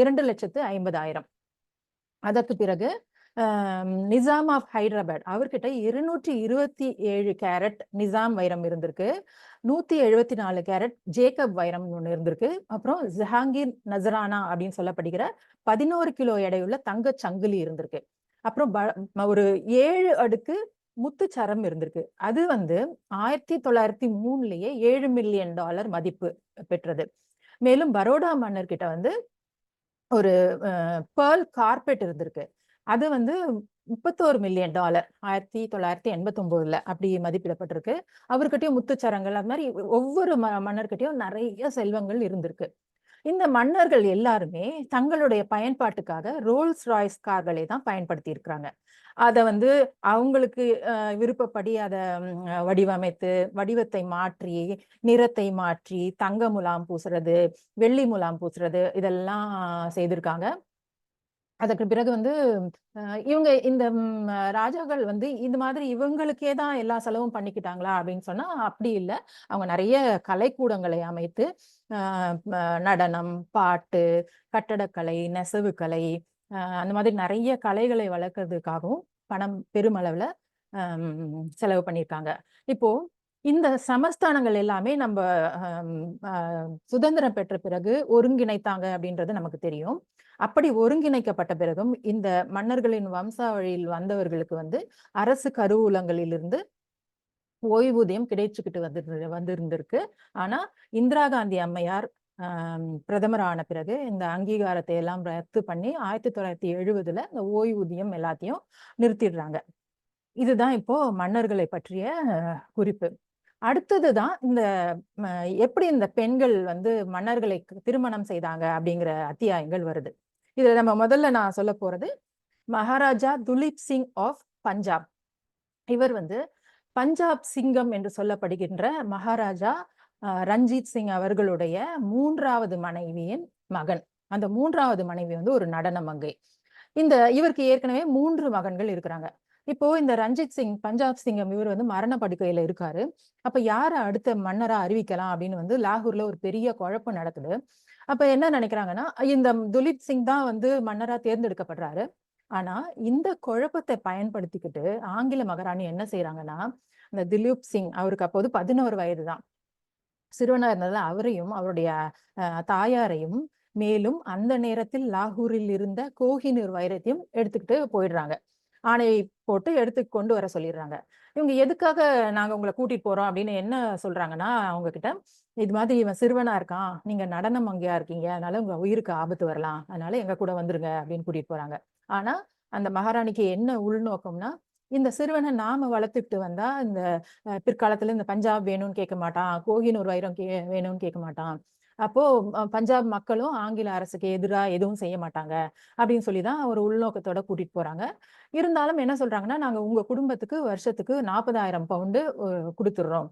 2,50,000. அதற்கு பிறகு நிசாம் ஆஃப் ஹைதராபாத் அவர்கிட்ட 227 கேரட் நிசாம் வைரம் இருந்திருக்கு. 174 கேரட் ஜேக்கப் வைரம்னு ஒண்ணு இருந்திருக்கு. அப்புறம் ஜஹாங்கீர் நசரானா அப்படின்னு சொல்லப்படுகிற 11 கிலோ எடையுள்ள தங்கச் சங்கிலி இருந்திருக்கு. அப்புறம் ஒரு 7 அடுக்கு முத்துச்சரம் இருந்திருக்கு. அது வந்து 1903லயே $7 மில்லியன் மதிப்பு பெற்றது. மேலும் பரோடா மன்னர்கிட்ட வந்து ஒரு பெர்ல் கார்பெட் இருந்திருக்கு. அது வந்து $31 மில்லியன் 1989ல அப்படி மதிப்பிடப்பட்டிருக்கு. அவர்கிட்டயும் முத்துச்சரங்கள் அது மாரி ஒவ்வொரு மன்னர்கிட்டயும் நெறைய செல்வங்கள் இருந்திருக்கு. இந்த மன்னர்கள் எல்லாருமே தங்களுடைய பயன்பாட்டுக்காக ரோல்ஸ் ராய்ஸ் கார்களை தான் பயன்படுத்தி இருக்கிறாங்க. அத வந்து அவங்களுக்கு விருப்பப்படி அத வடிவமைத்து, வடிவத்தை மாற்றி, நிறத்தை மாற்றி, தங்க முலாம் பூசுறது, வெள்ளி முலாம் பூசுறது இதெல்லாம் செய்திருக்காங்க. அதற்கு பிறகு வந்து இவங்க இந்த ராஜாக்கள் வந்து இந்த மாதிரி இவங்களுக்கே தான் எல்லா செலவும் பண்ணிக்கிட்டாங்களா அப்படின்னு சொன்னா அப்படி இல்ல. அவங்க நெறைய கலைக்கூடங்களை அமைத்து, அ ம நடனம், பாட்டு, கட்டடக்கலை, நெசவுக்கலை, அந்த மாதிரி நிறைய கலைகளை வளர்க்கறதுக்காகவும் பணம் பெருமளவுல செலவு பண்ணியிருக்காங்க. இப்போ இந்த சமஸ்தானங்கள் எல்லாமே நம்ம சுதந்திரம் பெற்ற பிறகு ஒருங்கிணைத்தாங்க அப்படின்றது நமக்கு தெரியும். அப்படி ஒருங்கிணைக்கப்பட்ட பிறகும் இந்த மன்னர்களின் வம்சாவழியில் வந்தவர்களுக்கு வந்து அரசு கருவூலங்களிலிருந்து ஓய்வூதியம் கிடைச்சுக்கிட்டு வந்திருந்திருக்கு. ஆனா இந்திரா காந்தி அம்மையார் பிரதமர் ஆன பிறகு இந்த அங்கீகாரத்தை எல்லாம் ரத்து பண்ணி 1970ல இந்த ஓய்வூதியம் எல்லாத்தையும் நிறுத்திடுறாங்க. இதுதான் இப்போ மன்னர்களை பற்றிய குறிப்பு. அடுத்ததுதான் இந்த எப்படி இந்த பெண்கள் வந்து மன்னர்களை திருமணம் செய்தாங்க அப்படிங்கிற அத்தியாயங்கள் வருது. இதுல நம்ம முதல்ல நான் சொல்ல போறது மகாராஜா துலீப் சிங் ஆஃப் பஞ்சாப். இவர் வந்து பஞ்சாப் சிங்கம் என்று சொல்லப்படுகின்ற மகாராஜா ரஞ்சித் சிங் அவர்களுடைய 3வது மனைவியின் மகன். அந்த 3வது மனைவி வந்து ஒரு நடன மங்கை. இவருக்கு ஏற்கனவே 3 மகன்கள் இருக்கிறாங்க. இப்போ இந்த ரஞ்சித் சிங் பஞ்சாப் சிங்கம் இவர் வந்து மரண படுக்கையில இருக்காரு. அப்ப யார அடுத்த மன்னரா அறிவிக்கலாம் அப்படின்னு வந்து லாகூர்ல ஒரு பெரிய குழப்பம் நடக்குது. அப்ப என்ன நினைக்கிறாங்கன்னா, இந்த துலீப் சிங் தான் வந்து மன்னரா தேர்ந்தெடுக்கப்படுறாரு. ஆனா இந்த குழப்பத்தை பயன்படுத்திக்கிட்டு ஆங்கில மகாராணி என்ன செய்யறாங்கன்னா, இந்த திலீப் சிங் அவருக்கு அப்போது 11 வயது தான். சிறுவனா இருந்ததுல அவரையும் அவருடைய தாயாரையும் மேலும் அந்த நேரத்தில் லாகூரில் இருந்த கோஹினூர் வைரத்தையும் எடுத்துக்கிட்டு போயிடுறாங்க. ஆணை போட்டு எடுத்து கொண்டு வர சொல்லிடுறாங்க. இவங்க எதுக்காக நாங்க உங்களை கூட்டிட்டு போறோம் அப்படின்னு என்ன சொல்றாங்கன்னா, அவங்க கிட்ட இது மாதிரி இவன் சிறுவனா இருக்கான், நீங்க நடன மங்கையா இருக்கீங்க, அதனால உங்க உயிருக்கு ஆபத்து வரலாம், அதனால எங்க கூட வந்துருங்க அப்படின்னு கூட்டிட்டு போறாங்க. ஆனா அந்த மகாராணிக்கு என்ன உள்நோக்கம்னா, இந்த சிறுவனை நாம வளர்த்துக்கிட்டு வந்தா இந்த பிற்காலத்துல இந்த பஞ்சாப் வேணும்னு கேட்க மாட்டான், கோஹினூர் வைரம் வேணும்னு கேட்க மாட்டான். அப்போ பஞ்சாப் மக்களும் ஆங்கில அரசுக்கு எதிரா எதுவும் செய்ய மாட்டாங்க அப்படின்னு சொல்லிதான் ஒரு உள்நோக்கத்தோட கூட்டிட்டு போறாங்க. இருந்தாலும் என்ன சொல்றாங்கன்னா, நாங்க உங்க குடும்பத்துக்கு வருஷத்துக்கு 40,000 பவுண்டு கொடுத்துடுறோம்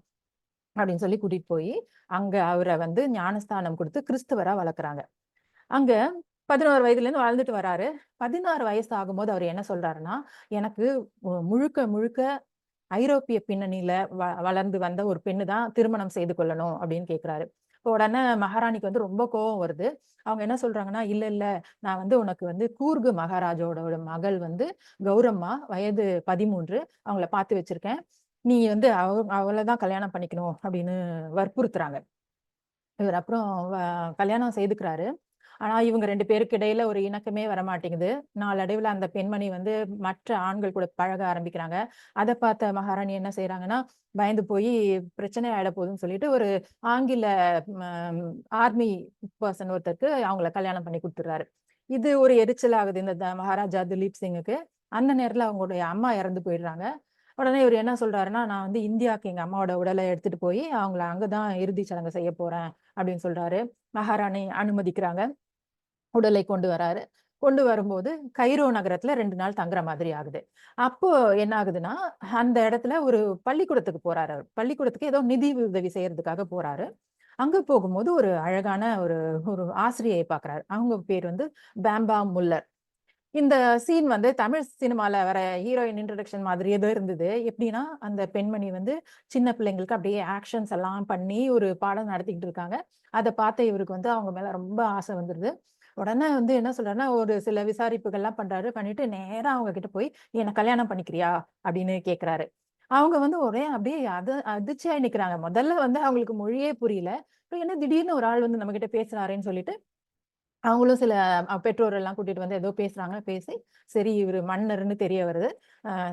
அப்படின்னு சொல்லி கூட்டிட்டு போய் அங்க அவரை வந்து ஞானஸ்தானம் கொடுத்து கிறிஸ்தவரா வளர்க்குறாங்க. அங்க 11 வயதுல இருந்து வாழ்ந்துட்டு வராரு. 16 வயசு ஆகும்போது அவர் என்ன சொல்றாருன்னா, எனக்கு முழுக்க முழுக்க ஐரோப்பிய பின்னணியில வளர்ந்து வந்த ஒரு பெண்ணு தான் திருமணம் செய்து கொள்ளணும் அப்படின்னு கேட்கிறாரு. இப்போ உடனே மகாராணிக்கு வந்து ரொம்ப கோபம் வருது. அவங்க என்ன சொல்றாங்கன்னா, இல்ல இல்ல நான் வந்து உனக்கு வந்து கூர்கு மகாராஜோட மகள் வந்து கௌரம்மா, வயது 13, அவங்கள பார்த்து வச்சிருக்கேன், நீ வந்து அவளதான் கல்யாணம் பண்ணிக்கணும் அப்படின்னு வற்புறுத்துறாங்க. இவர் அப்புறம் கல்யாணம் செய்துக்கிறாரு. ஆனா இவங்க 2 பேருக்கு இடையில ஒரு இணக்கமே வரமாட்டேங்குது. நாளடைவுல அந்த பெண்மணி வந்து மற்ற ஆண்கள் கூட பழக ஆரம்பிக்கிறாங்க. அத பார்த்த மகாராணி என்ன செய்றாங்கன்னா, பயந்து போய் பிரச்சனை ஆயிட போகுதுன்னு சொல்லிட்டு ஒரு ஆங்கில ஆர்மி பெர்சன் ஒருத்தருக்கு அவங்கள கல்யாணம் பண்ணி குடுத்துடுறாரு. இது ஒரு எரிச்சல் ஆகுது இந்த மகாராஜா திலீப் சிங்குக்கு. அந்த நேரத்துல அவங்களுடைய அம்மா இறந்து போயிடுறாங்க. உடனே இவரு என்ன சொல்றாருன்னா, நான் வந்து இந்தியாவுக்கு எங்க அம்மாவோட உடலை எடுத்துட்டு போய் அவங்கள அங்கதான் இறுதி சடங்கு செய்ய போறேன் அப்படின்னு சொல்றாரு. மகாராணி அனுமதிக்கிறாங்க. உடலை கொண்டு வராரு. கொண்டு வரும்போது கைரோ நகரத்துல 2 நாள் தங்குற மாதிரி ஆகுது. அப்போ என்ன ஆகுதுன்னா, அந்த இடத்துல ஒரு பள்ளிக்கூடத்துக்கு போறாரு அவரு. பள்ளிக்கூடத்துக்கு ஏதோ நிதி உதவி செய்யறதுக்காக போறாரு. அங்க போகும்போது ஒரு அழகான ஒரு ஒரு ஆசிரியை பார்க்குறாரு. அவங்க பேர் வந்து பேம்பா முல்லர். இந்த சீன் வந்து தமிழ் சினிமால வர ஹீரோயின் இன்ட்ரோடக்ஷன் மாதிரியே தான் இருந்தது. எப்படின்னா, அந்த பெண்மணி வந்து சின்ன பிள்ளைங்களுக்கு அப்படியே ஆக்ஷன்ஸ் எல்லாம் பண்ணி ஒரு பாடம் நடத்திக்கிட்டு இருக்காங்க. அத பார்த்த இவருக்கு வந்து அவங்க மேல ரொம்ப ஆசை வந்துருது. உடனே வந்து என்ன சொல்றாருன்னா, ஒரு சில விசாரிப்புகள்லாம் பண்றாரு. பண்ணிட்டு நேரா அவங்க கிட்ட போய், "நீ என்ன கல்யாணம் பண்ணிக்கிறியா?" அப்படின்னு கேட்கிறாரு. அவங்க வந்து ஒரே அப்படியே அதிர்ச்சியாயி நிக்கிறாங்க. முதல்ல வந்து அவங்களுக்கு மொழியே புரியல. இப்ப என்ன திடீர்னு ஒரு ஆள் வந்து நம்மகிட்ட பேசுறாரேன்னு சொல்லிட்டு அவங்களும் சில பெற்றோர் எல்லாம் கூட்டிட்டு வந்து ஏதோ பேசுறாங்க. பேசி, சரி இவரு மன்னர்ன்னு தெரிய வருது.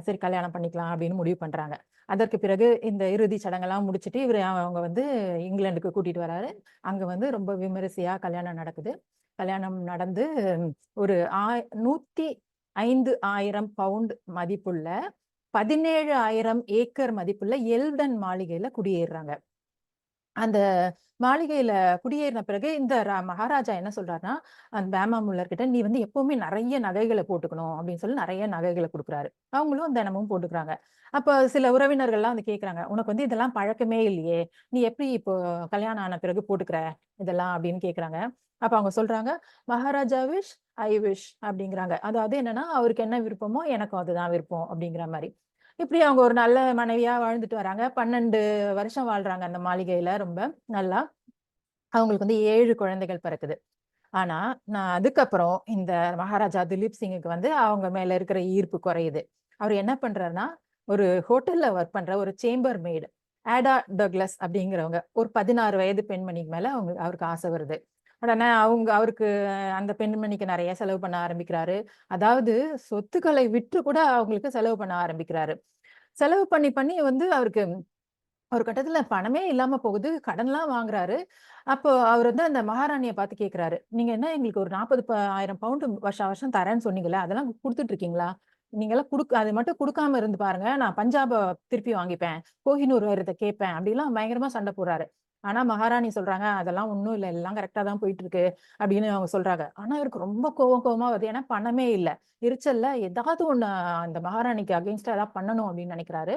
சரி கல்யாணம் பண்ணிக்கலாம் அப்படின்னு முடிவு பண்றாங்க. அதற்கு பிறகு இந்த இறுதி சடங்கெல்லாம் முடிச்சுட்டு அவங்க வந்து இங்கிலாந்துக்கு கூட்டிட்டு வராரு. அங்க வந்து ரொம்ப விமரிசையா கல்யாணம் நடக்குது. கல்யாணம் நடந்து ஒரு 105,000 பவுண்ட் மதிப்புள்ள 17,000 ஏக்கர் மதிப்புள்ள எல்டன் மாளிகையில குடியேறுறாங்க. அந்த மாளிகையில குடியேறின பிறகு இந்த மகாராஜா என்ன சொல்றாருன்னா, அந்த பேமா முல்லர் கிட்ட, "நீ வந்து எப்பவுமே நெறைய நகைகள போட்டுக்கணும்" அப்படின்னு சொல்லி நெறைய நகைகள குடுக்குறாரு. அவங்களும் தினமும் போட்டுக்கிறாங்க. அப்ப சில உறவினர்கள்லாம் வந்து கேட்கறாங்க, "உனக்கு வந்து இதெல்லாம் பழக்கமே இல்லையே! நீ எப்படி இப்போ கல்யாணம் ஆன பிறகு போட்டுக்கிற இதெல்லாம்?" அப்படின்னு கேட்கறாங்க. அப்ப அவங்க சொல்றாங்க, "மகாராஜா விஷ், ஐ விஷ்" அப்படிங்கிறாங்க. அதாவது என்னன்னா, அவருக்கு என்ன விருப்பமோ எனக்கும் அதுதான் விருப்பம் அப்படிங்கிற மாரி. இப்படி அவங்க ஒரு நல்ல மனைவியா வாழ்ந்துட்டு வராங்க. 12 வருஷம் வாழ்றாங்க அந்த மாளிகையில ரொம்ப நல்லா. அவங்களுக்கு வந்து 7 குழந்தைகள் பிறக்குது. ஆனா நான் அதுக்கப்புறம் இந்த மகாராஜா திலீப் சிங்குக்கு வந்து அவங்க மேல இருக்கிற ஈர்ப்பு குறையுது. அவர் என்ன பண்றாருன்னா, ஒரு ஹோட்டல்ல ஒர்க் பண்ற ஒரு சேம்பர் மெய்டு ஆடா டக்ளஸ் அப்படிங்கிறவங்க ஒரு 16 வயது பெண்மணிக்கு மேல அவருக்கு ஆசை வருது. உடனே அவருக்கு அந்த பெண்மணிக்கு நிறைய செலவு பண்ண ஆரம்பிக்கிறாரு. அதாவது சொத்துக்களை விற்று கூட அவங்களுக்கு செலவு பண்ண ஆரம்பிக்கிறாரு. செலவு பண்ணி பண்ணி வந்து அவருக்கு ஒரு கட்டத்துல பணமே இல்லாம போகுது. கடன்லாம் வாங்குறாரு. அப்போ அவர் வந்து அந்த மகாராணிய பார்த்து கேட்கிறாரு. "நீங்க என்ன எங்களுக்கு ஒரு 40,000 பவுண்ட் வருஷம் வருஷம் தரேன்னு சொன்னீங்கல்ல, அதெல்லாம் குடுத்துட்டு இருக்கீங்களா? நீங்கலாம் அது மட்டும் குடுக்காம இருந்து பாருங்க. நான் பஞ்சாப திருப்பி வாங்கிப்பேன். கோஹினூர் வரத கேட்பேன்." அப்படிலாம் பயங்கரமா சண்டை போடுறாரு. ஆனா மகாராணி சொல்றாங்க, "அதெல்லாம் ஒண்ணும் இல்ல. எல்லாம் கரெக்ட்டா தான் போயிட்டு இருக்கு." அப்படின்னு அவங்க சொல்றாங்க. ஆனா இவருக்கு ரொம்ப கோவமா வருது. ஏன்னா பணமே இல்ல. எரிச்சல்ல ஏதாவது ஒண்ணு அந்த மகாராணிக்கு அகைன்ஸ்டா ஏதாவது பண்ணணும் அப்படின்னு நினைக்கிறாரு.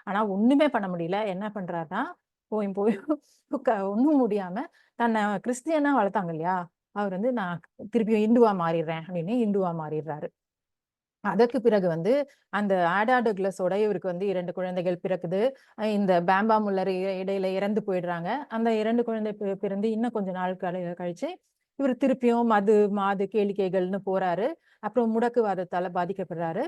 ஆனா ஒண்ணுமே பண்ண முடியல. என்ன பண்றாருன்னா, போயும் போயும் ஒண்ணும் முடியாம தன்ன கிறிஸ்டியனா வளர்த்தாங்க இல்லையா? அவர் வந்து நான் திருப்பியும் இந்துவா மாறிடுறேன் அப்படின்னு இந்துவா மாறிடுறாரு. அதற்கு பிறகு வந்து அந்த ஆடா டக்ளஸோட இவருக்கு வந்து 2 குழந்தைகள் பிறக்குது. இந்த பாம்பா முல்லர் இடையில இறந்து போயிடுறாங்க. அந்த 2 குழந்தை பிறந்து இன்னும் கொஞ்ச நாள் கழிச்சு இவரு திருப்பியும் மது, மாது, கேளிக்கைகள்னு போறாரு. அப்புறம் முடக்குவாதத்தால பாதிக்கப்படுறாரு.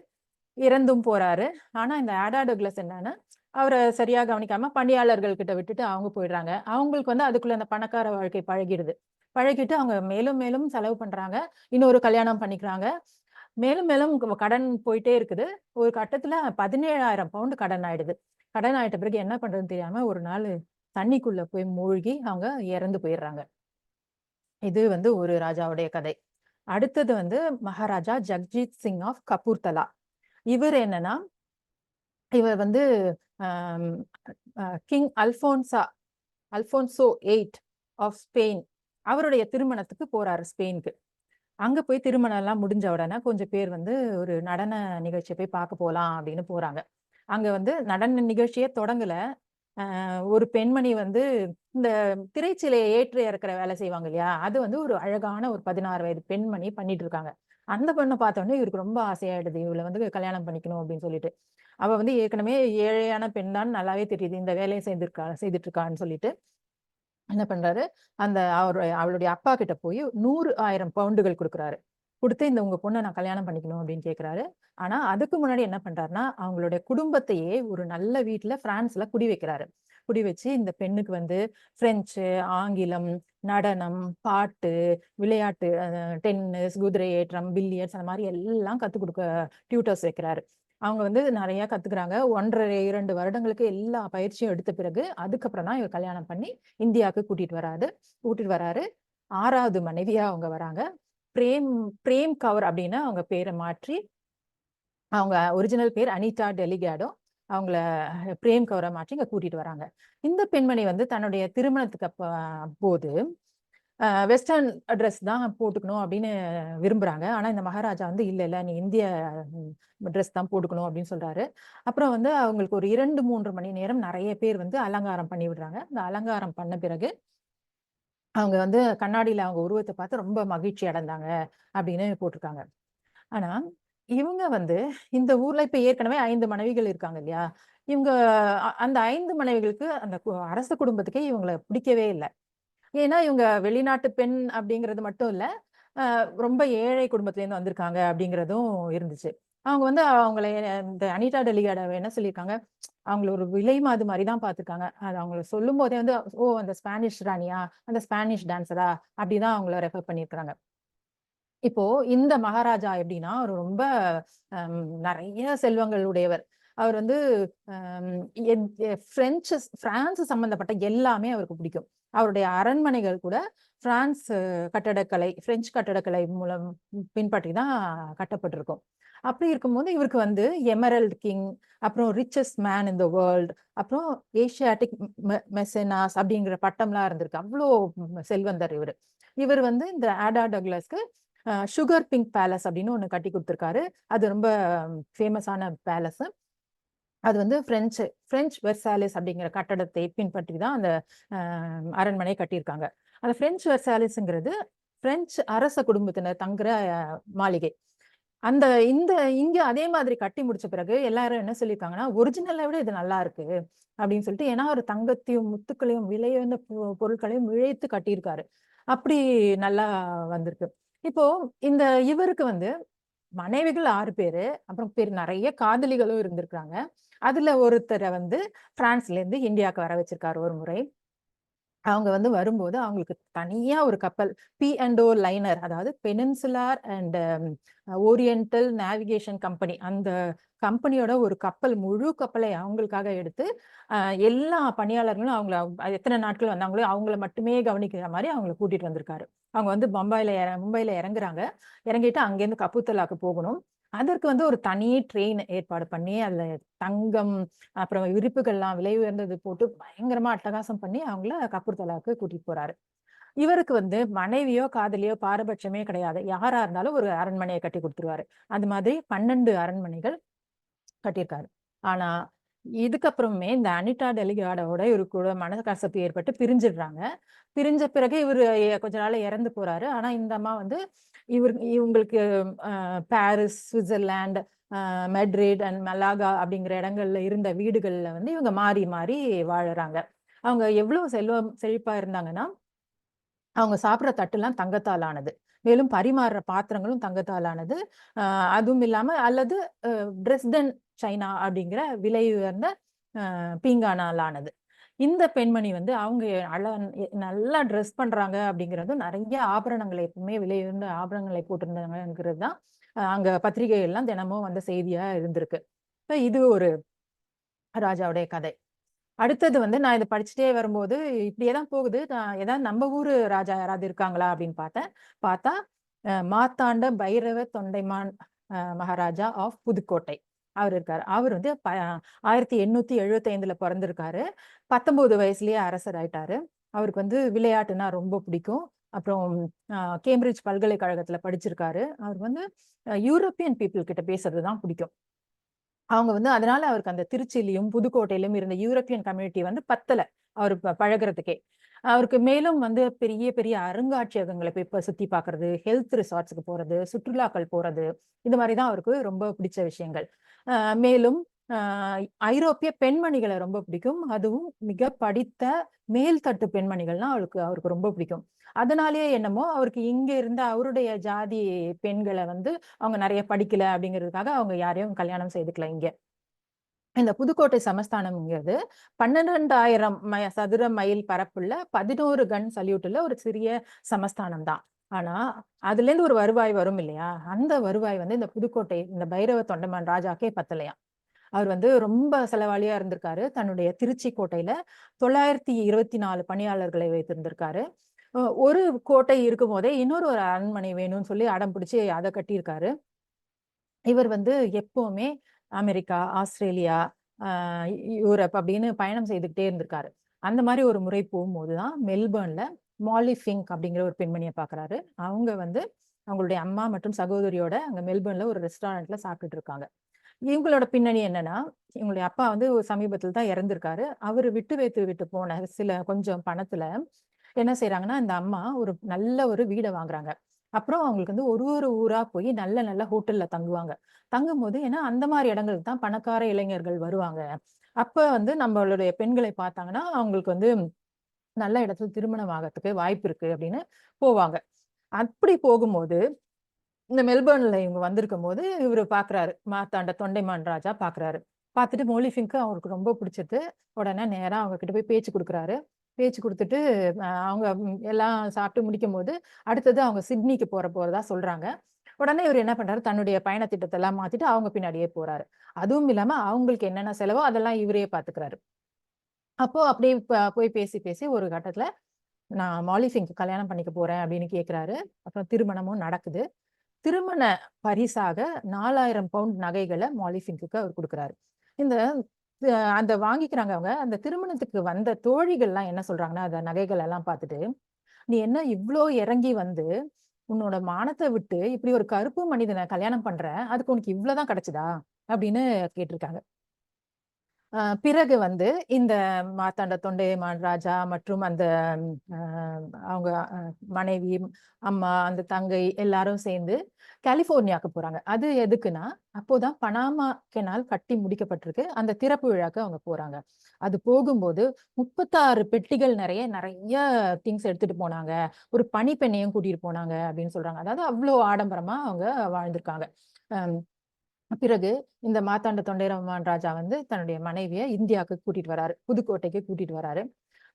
இறந்தும் போறாரு. ஆனா இந்த ஆடா டக்ளஸ் என்னன்னா, அவர சரியா கவனிக்காம பணியாளர்கள் கிட்ட விட்டுட்டு அவங்க போயிடுறாங்க. அவங்களுக்கு வந்து அதுக்குள்ள அந்த பணக்கார வாழ்க்கை பழகிடுது. பழகிட்டு அவங்க மேலும் மேலும் செலவு பண்றாங்க. இன்னொரு கல்யாணம் பண்ணிக்கிறாங்க. மேலும் மேலும் கடன் போயிட்டே இருக்குது. ஒரு கட்டத்துல 17,000 பவுண்ட் கடன் ஆயிடுது. கடன் ஆயிட்ட பிறகு என்ன பண்றதுன்னு தெரியாம ஒரு நாளு தண்ணிக்குள்ள போய் மூழ்கி அவங்க இறந்து போயிடுறாங்க. இது வந்து ஒரு ராஜாவுடைய கதை. அடுத்தது வந்து மகாராஜா ஜக்ஜீத் சிங் ஆஃப் கபூர்தலா. இவர் என்னன்னா, இவர் வந்து அம் கிங் அல்ஃபோன்சோ 8 ஆஃப் ஸ்பெயின் அவருடைய திருமணத்துக்கு போறாரு ஸ்பெயினுக்கு. அங்க போய் திருமணம் எல்லாம் முடிஞ்ச உடனே கொஞ்சம் பேர் வந்து ஒரு நடன நிகழ்ச்சிய போய் பார்க்க போலாம் அப்படின்னு போறாங்க. அங்க வந்து நடன நிகழ்ச்சியே தொடங்கல. ஒரு பெண்மணி வந்து இந்த திரைச்சீலைய ஏற்றி இறக்குற வேலை செய்வாங்க இல்லையா? அது வந்து ஒரு அழகான ஒரு 16 வயது பெண்மணி பண்ணிட்டு இருக்காங்க. அந்த பெண்ண பார்த்தோனே இவருக்கு ரொம்ப ஆசையாயிடுது. இவள வந்து கல்யாணம் பண்ணிக்கணும் அப்படின்னு சொல்லிட்டு. அவ வந்து ஏற்கனவே ஏழையான பெண் தான் நல்லாவே தெரியுது. இந்த வேலைய செய்துட்டு இருக்கான்னு சொல்லிட்டு என்ன பண்றாரு, அவளுடைய அப்பா கிட்ட போய் 100 1000 பவுண்டுகள் குடுக்குறாரு. குடுத்து இந்த உங்க பொண்ண நான் கல்யாணம் பண்ணிக்கணும் அப்படின்னு கேட்கிறாரு. ஆனா அதுக்கு முன்னாடி என்ன பண்றாருன்னா, அவங்களுடைய குடும்பத்தையே ஒரு நல்ல வீட்ல பிரான்ஸ்ல குடி வைக்கிறாரு. குடி வச்சு இந்த பெண்ணுக்கு வந்து பிரெஞ்சு, ஆங்கிலம், நடனம், பாட்டு, விளையாட்டு டென்னிஸ், குதிரை ஏற்றம், பில்லியர்ட்ஸ் அந்த மாரி எல்லாம் கத்துக் குடுக்க டியூட்டர்ஸ் வைக்கிறாரு. அவங்க வந்து நெறைய கத்துக்கிறாங்க. 1 1/2, 2 வருடங்களுக்கு எல்லா பயிற்சியும் எடுத்த பிறகு, அதுக்கப்புறம் தான் இவர் கல்யாணம் பண்ணி இந்தியாவுக்கு கூட்டிட்டு வராரு. 6வது மனைவியா அவங்க வராங்க. பிரேம் பிரேம் கவுர் அப்படின்னு அவங்க பேர மாற்றி, அவங்க ஒரிஜினல் பேர் அனிதா டெலிகாடோ. அவங்கள பிரேம் கவுரா மாற்றி இங்க கூட்டிட்டு வராங்க. இந்த பெண்மணி வந்து தன்னுடைய திருமணத்துக்கு போது வெஸ்டர்ன் ட்ரெஸ் தான் போட்டுக்கணும் அப்படின்னு விரும்புறாங்க. ஆனா இந்த மகாராஜா வந்து இல்ல, இல்ல நீ இந்திய ட்ரெஸ் தான் போட்டுக்கணும் அப்படின்னு சொல்றாரு. அப்புறம் வந்து அவங்களுக்கு ஒரு 2, 3 மணி நேரம் நெறைய பேர் வந்து அலங்காரம் பண்ணி விடுறாங்க. இந்த அலங்காரம் பண்ண பிறகு அவங்க வந்து கண்ணாடியில அவங்க உருவத்த பார்த்து ரொம்ப மகிழ்ச்சி அடைந்தாங்க அப்படின்னு போட்டிருக்காங்க. ஆனா, இவங்க வந்து இந்த ஊர்ல இப்ப ஏற்கனவே 5 மனைவிகள் இருக்காங்க இல்லையா? இவங்க அந்த 5 மனைவிகளுக்கு அந்த அரச குடும்பத்துக்கே இவங்கள பிடிக்கவே இல்ல. ஏன்னா, இவங்க வெளிநாட்டு பெண் அப்படிங்கிறது மட்டும் இல்ல. ரொம்ப ஏழை குடும்பத்திலேருந்து வந்திருக்காங்க அப்படிங்கிறதும் இருந்துச்சு. அவங்க வந்து அவங்கள இந்த அனிதா டெலிகாட என்ன சொல்லியிருக்காங்க, அவங்கள ஒரு விலை மாது மாரி தான் பார்த்துருக்காங்க. அது அவங்கள சொல்லும்போதே வந்து, "ஓ! அந்த ஸ்பானிஷ் ராணியா? அந்த ஸ்பானிஷ் டான்ஸரா?" அப்படிதான் அவங்கள ரெஃபர் பண்ணியிருக்காங்க. இப்போ இந்த மகாராஜா எப்படின்னா, அவரு ரொம்ப நெறைய செல்வங்கள் உடையவர். அவர் வந்து அம் எத் எ பிரான்ஸ் சம்பந்தப்பட்ட எல்லாமே அவருக்கு பிடிக்கும். அவருடைய அரண்மனைகள் கூட பிரான்ஸ் கட்டடக்கலை, பிரெஞ்சு கட்டடக்கலை மூலம் பின்பற்றி தான் கட்டப்பட்டிருக்கும். அப்படி இருக்கும்போது இவருக்கு வந்து எமரல்ட் கிங், அப்புறம் richest man in the world, அப்புறம் ஏசியாட்டிக் மெசனாஸ் அப்படிங்கிற பட்டம்லாம் இருந்திருக்கு. அவ்ளோ செல்வந்தர் இவரு. இவர் வந்து இந்த ஆடா டக்ளஸ்க்கு சுகர் பிங்க் பேலஸ் அப்படின்னு ஒண்ணு கட்டி குடுத்துருக்காரு. அது ரொம்ப ஃபேமஸான பேலஸ். அது வந்து பிரெஞ்ச் வெர்சாலிஸ் அப்படிங்கிற கட்டடத்தை பின்பற்றி தான் அந்த அ அரண்மனை கட்டியிருக்காங்க. அந்த பிரெஞ்ச் வெர்சாலிஸ்ங்கிறது பிரெஞ்சு அரச குடும்பத்தினர் தங்குற மாளிகை. அந்த இந்த இங்க அதே மாதிரி கட்டி முடிச்ச பிறகு எல்லாரும் என்ன சொல்லியிருக்காங்கன்னா, ஒரிஜினல விட இது நல்லா இருக்கு அப்படின்னு சொல்லிட்டு, ஏன்னா ஒரு தங்கத்தையும், முத்துக்களையும், விலையுயர்ந்த பொருட்களையும் இழைத்து கட்டியிருக்காரு. அப்படி நல்லா வந்திருக்கு. இப்போ இந்த இவருக்கு வந்து மனைவிகள் 6 பேரு. அப்புறம் நெறைய காதலிகளும் இருந்திருக்காங்க. அதுல ஒருத்தர வந்து பிரான்ஸ்ல இருந்து இந்தியாவுக்கு வர வச்சிருக்காரு ஒரு முறை. அவங்க வந்து வரும்போது அவங்களுக்கு தனியா ஒரு கப்பல் P&O லைனர், அதாவது peninsular and oriental navigation company, அந்த கம்பெனியோட ஒரு கப்பல், முழு கப்பலை அவங்களுக்காக எடுத்து எல்லா பணியாளர்களும் அவங்கள எத்தனை நாட்கள் வந்தாங்களோ அவங்கள மட்டுமே கவனிக்கிற மாதிரி அவங்கள கூட்டிட்டு வந்திருக்காரு. அவங்க வந்து மும்பைல இறங்குறாங்க. இறங்கிட்டு அங்கேருந்து கப்புர்தலாக்கு போகணும். அதற்கு வந்து ஒரு தனி ட்ரெயின் ஏற்பாடு பண்ணி அதுல தங்கம், அப்புறம் விரிப்புகள்லாம் விலை உயர்ந்தது போட்டு பயங்கரமா அட்டகாசம் பண்ணி அவங்கள கபூர்தலாவுக்கு கூட்டிட்டு போறாரு. இவருக்கு வந்து மனைவியோ, காதலியோ பாரபட்சமே கிடையாது. யாரா இருந்தாலும் ஒரு அரண்மனைய கட்டி குடுத்துருவாரு. அந்த மாதிரி 12 அரண்மனைகள் கட்டியிருக்காரு. ஆனா, இதுக்கப்புறமே இந்த அனிட்டா டெலிகாடோட இவரு கூட மனக்கசப்பு ஏற்பட்டு பிரிஞ்சிடுறாங்க. பிரிஞ்ச பிறகு இவரு கொஞ்ச நாள்ல இறந்து போறாரு. ஆனா, இந்த அம்மா வந்து இவங்களுக்கு பாரிஸ், சுவிட்சர்லாந்து, மெட்ரிட் அண்ட் மலாகா அப்படிங்கிற இடங்கள்ல இருந்த வீடுகள்ல வந்து இவங்க மாறி மாறி வாழுறாங்க. அவங்க எவ்வளவு செழிப்பா இருந்தாங்கன்னா, அவங்க சாப்பிடுற தட்டுலாம் தங்கத்தால் ஆனது. மேலும் பரிமாறுற பாத்திரங்களும் தங்கத்தால் ஆனது. அ அதுவும் இல்லாம அல்லது டிரெஸ்டன் சைனா அப்படிங்கிற விலை உயர்ந்த பீங்கானால் ஆனது. இந்த பெண்மணி வந்து அவங்க நல்லா ட்ரெஸ் பண்றாங்க அப்படிங்கிறதும், நெறைய ஆபரணங்களை எப்பவுமே விலை உயர்ந்த ஆபரணங்களை போட்டிருந்தாங்கங்கிறது தான் அங்க பத்திரிகைகள்லாம் தினமும் வந்த செய்தியா இருந்திருக்கு. இப்ப இது ஒரு ராஜாவுடைய கதை. அடுத்தது வந்து நான் இத படிச்சுட்டே வரும்போது, இப்படியே தான் போகுது. நான் ஏதாவது நம்ம ஊரு ராஜா யாராவது இருக்காங்களா அப்படின்னு பார்த்தேன். பார்த்தா மார்த்தாண்ட பைரவ தொண்டைமான் மகாராஜா ஆஃப் புதுக்கோட்டை. அவரு இருக்காரு. அவரு வந்து 1875ல பொறந்திருக்காரு. 19 வயசுலயே அரசர் ஆயிட்டாரு. அவருக்கு வந்து விளையாட்டுன்னா ரொம்ப பிடிக்கும். அப்புறம் கேம்பிரிட்ஜ் பல்கலைக்கழகத்துல படிச்சிருக்காரு. அவருக்கு வந்து யூரோப்பியன் பீப்பிள் கிட்ட பேசுறது தான் பிடிக்கும். அவங்க வந்து அதனால அவருக்கு அந்த திருச்சியிலயும், புதுக்கோட்டையிலும் இருந்த யூரோப்பியன் கம்யூனிட்டி வந்து பத்தல. அவரு பழகுறதுக்கே. அவருக்கு மேலும் வந்து பெரிய பெரிய அருங்காட்சியகங்கள போய் இப்ப சுத்தி பார்க்கறது, ஹெல்த் ரிசார்ட்ஸ்க்கு போறது, சுற்றுலாக்கள் போறது, இது மாரி தான் அவருக்கு ரொம்ப பிடிச்ச விஷயங்கள். அ மேலும் அ ஐரோப்பிய பெண்மணிகள ரொம்ப பிடிக்கும். அதுவும் மிக படித்த மேல்தட்டு பெண்மணிகள்னா அவருக்கு ரொம்ப பிடிக்கும். அதனாலேயே என்னமோ அவருக்கு இங்க இருந்த அவருடைய ஜாதி பெண்கள வந்து அவங்க நெறைய படிக்கல அப்படிங்கிறதுக்காக அவங்க யாரையும் கல்யாணம் செய்துக்கல இங்க. இந்த புதுக்கோட்டை சமஸ்தானம்ங்கிறது 12,000 சதுர மைல் பரப்புள்ள 11 கன் சல்யூட்ல ஒரு சிறிய சமஸ்தானம் தான். ஆனா, அதுலேருந்து ஒரு வருவாய் வரும் இல்லையா? அந்த வருவாய் வந்து இந்த புதுக்கோட்டை, இந்த பைரவ தொண்டைமான் ராஜாக்கே பத்தலையாம். அவர் வந்து ரொம்ப செலவாளியா இருந்திருக்காரு. தன்னுடைய திருச்சி கோட்டையில 924 பணியாளர்களை வைத்திருந்திருக்காரு. ஒரு கோட்டை இருக்கும்போதே ஒரு அரண்மனை வேணும்னு சொல்லி அடம் பிடிச்சு அத கட்டியிருக்காரு. இவர் வந்து எப்பவுமே அமெரிக்கா, ஆஸ்திரேலியா, அ யூரப் அப்படின்னு பயணம் செய்துகிட்டே இருந்திருக்காரு. அந்த மாரி ஒரு முறை போகும்போது தான் மெல்பர்ன்ல மாலி ஃபிங்க் அப்படிங்கிற ஒரு பெண்மணிய பார்க்குறாரு. அவங்க வந்து அவங்களுடைய அம்மா மற்றும் சகோதரியோட அங்க மெல்பர்ன்ல ஒரு ரெஸ்டாரண்ட்ல சாப்பிட்டுட்டு இருக்காங்க. இவங்களோட பின்னணி என்னன்னா, இவங்களுடைய அப்பா வந்து ஒரு சமீபத்தில தான் இறந்திருக்காரு. அவரு விட்டு வைத்து விட்டு போன சில கொஞ்சம் பணத்துல என்ன செய்றாங்கன்னா, இந்த அம்மா ஒரு நல்ல ஒரு வீட வாங்குறாங்க. அப்புறம் அவங்களுக்கு வந்து ஒரு ஒரு ஊரா போய் நல்ல நல்ல ஹோட்டல்ல தங்குவாங்க. தங்கும்போது ஏன்னா அந்த மாரி இடங்களுக்கு தான் பணக்கார இளைஞர்கள் வருவாங்க. அப்ப வந்து நம்மளுடைய பெண்களை பார்த்தாங்கன்னா, அவங்களுக்கு வந்து நல்ல இடத்துல திருமணம் ஆகறதுக்கு வாய்ப்பு இருக்கு அப்படின்னு போவாங்க. அப்படி போகும்போது இந்த மெல்பர்ன்ல இவங்க வந்திருக்கும்போது, இவரு பார்க்குறாரு. மார்த்தாண்ட தொண்டைமான் ராஜா பார்க்குறாரு. பார்த்துட்டு மோலிஃபிங்க்கு அவருக்கு ரொம்ப பிடிச்சது. உடனே நேரா அவங்க கிட்ட போய் பேச்சு குடுக்குறாரு. பேச்சு குடுத்துட்டு அவங்க எல்லாம் சாப்பிட்டு முடிக்கும்போது, அடுத்தது அவங்க சிட்னிக்கு போறதா சொல்றாங்க. உடனே இவரு என்ன பண்றாரு, தன்னுடைய பயண திட்டத்தெல்லாம் மாத்திட்டு அவங்க பின்னாடியே போறாரு. அதுவும் இல்லாம அவங்களுக்கு என்னென்ன செலவோ அதெல்லாம் இவரே பார்த்துக்கிறாரு. அப்போ அப்படியே போய் பேசி பேசி ஒரு கட்டத்துல, "நான் மாலிஃபிங்க்கு கல்யாணம் பண்ணிக்க போறேன்" அப்படின்னு கேட்கிறாரு. அப்புறம் திருமணமும் நடக்குது. திருமண பரிசாக 4000 பவுண்ட் நகைகள மாலிஃபிங்க்கு அவர் குடுக்குறாரு. இந்த அந்த வாங்கிக்கிறாங்க அவங்க. அந்த திருமணத்துக்கு வந்த தோழிகள்லாம் என்ன சொல்றாங்கன்னா, அந்த நகைகள் எல்லாம் பார்த்துட்டு, "நீ என்ன இவ்ளோ இறங்கி வந்து, உன்னோட மானத்த விட்டு இப்படி ஒரு கருப்பு மனிதன கல்யாணம் பண்ற, அதுக்கு உனக்கு இவ்ளோ தான் கிடைச்சதா?" அப்படின்னு கேட்டிருக்காங்க. பிறகு வந்து இந்த மார்த்தாண்ட தொண்டைமான் ராஜா மற்றும் அந்த அவங்க மனைவி, அம்மா, அந்த தங்கை எல்லாரும் சேர்ந்து கலிபோர்னியாவுக்கு போறாங்க. அது எதுக்குன்னா, அப்போதான் பனாமா கெனால் கட்டி முடிக்கப்பட்டிருக்கு. அந்த திறப்பு விழாக்கு அவங்க போறாங்க. அது போகும்போது 36 பெட்டிகள் நிறைய நிறைய திங்ஸ் எடுத்துட்டு போனாங்க. ஒரு பணிப்பெண்ணையும் கூட்டிட்டு போனாங்க அப்படின்னு சொல்றாங்க. அதாவது அவ்வளோ ஆடம்பரமா அவங்க வாழ்ந்திருக்காங்க. அம் பிறகு இந்த மார்த்தாண்ட தொண்டைமான் ராஜா வந்து தன்னுடைய மனைவிய இந்தியாவுக்கு கூட்டிட்டு வராரு. புதுக்கோட்டைக்கு கூட்டிட்டு வராரு.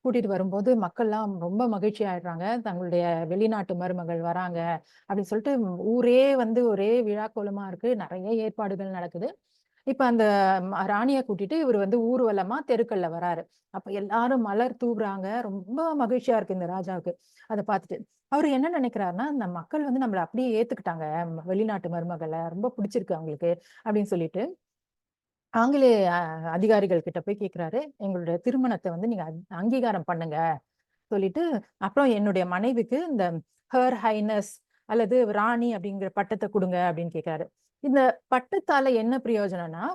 கூட்டிட்டு வரும்போது மக்கள்லாம் ரொம்ப மகிழ்ச்சி ஆயிடுறாங்க. தங்களுடைய வெளிநாட்டு மருமகள் வராங்க அப்படின்னு சொல்லிட்டு ஊரே வந்து ஒரே விழாக்கோலமா இருக்கு. நிறைய ஏற்பாடுகள் நடக்குது. இப்ப அந்த ராணிய கூட்டிட்டு இவர் வந்து ஊர்வலமா தெருக்கள்ல வராரு. அப்ப எல்லாரும் மலர் தூவுறாங்க. ரொம்ப மகிழ்ச்சியா இருக்கு இந்த ராஜாவுக்கு. அத பார்த்துட்டு. அவரு என்ன நினைக்கிறாருன்னா, இந்த மக்கள் வந்து நம்மள அப்படியே ஏத்துக்கிட்டாங்க. வெளிநாட்டு மருமகள ரொம்ப பிடிச்சிருக்கு அவங்களுக்கு அப்படின்னு சொல்லிட்டு ஆங்கிலேய அதிகாரிகள் கிட்ட போய் கேட்கிறாரு. எங்களுடைய திருமணத்தை வந்து நீங்க அங்கீகாரம் பண்ணுங்க சொல்லிட்டு, அப்புறம் என்னுடைய மனைவிக்கு இந்த ஹர் ஹைனஸ் அல்லது ராணி அப்படிங்கிற பட்டத்தை கொடுங்க அப்படின்னு கேட்கிறாரு. இந்த பட்டத்தால என்ன பிரயோஜனம்னா,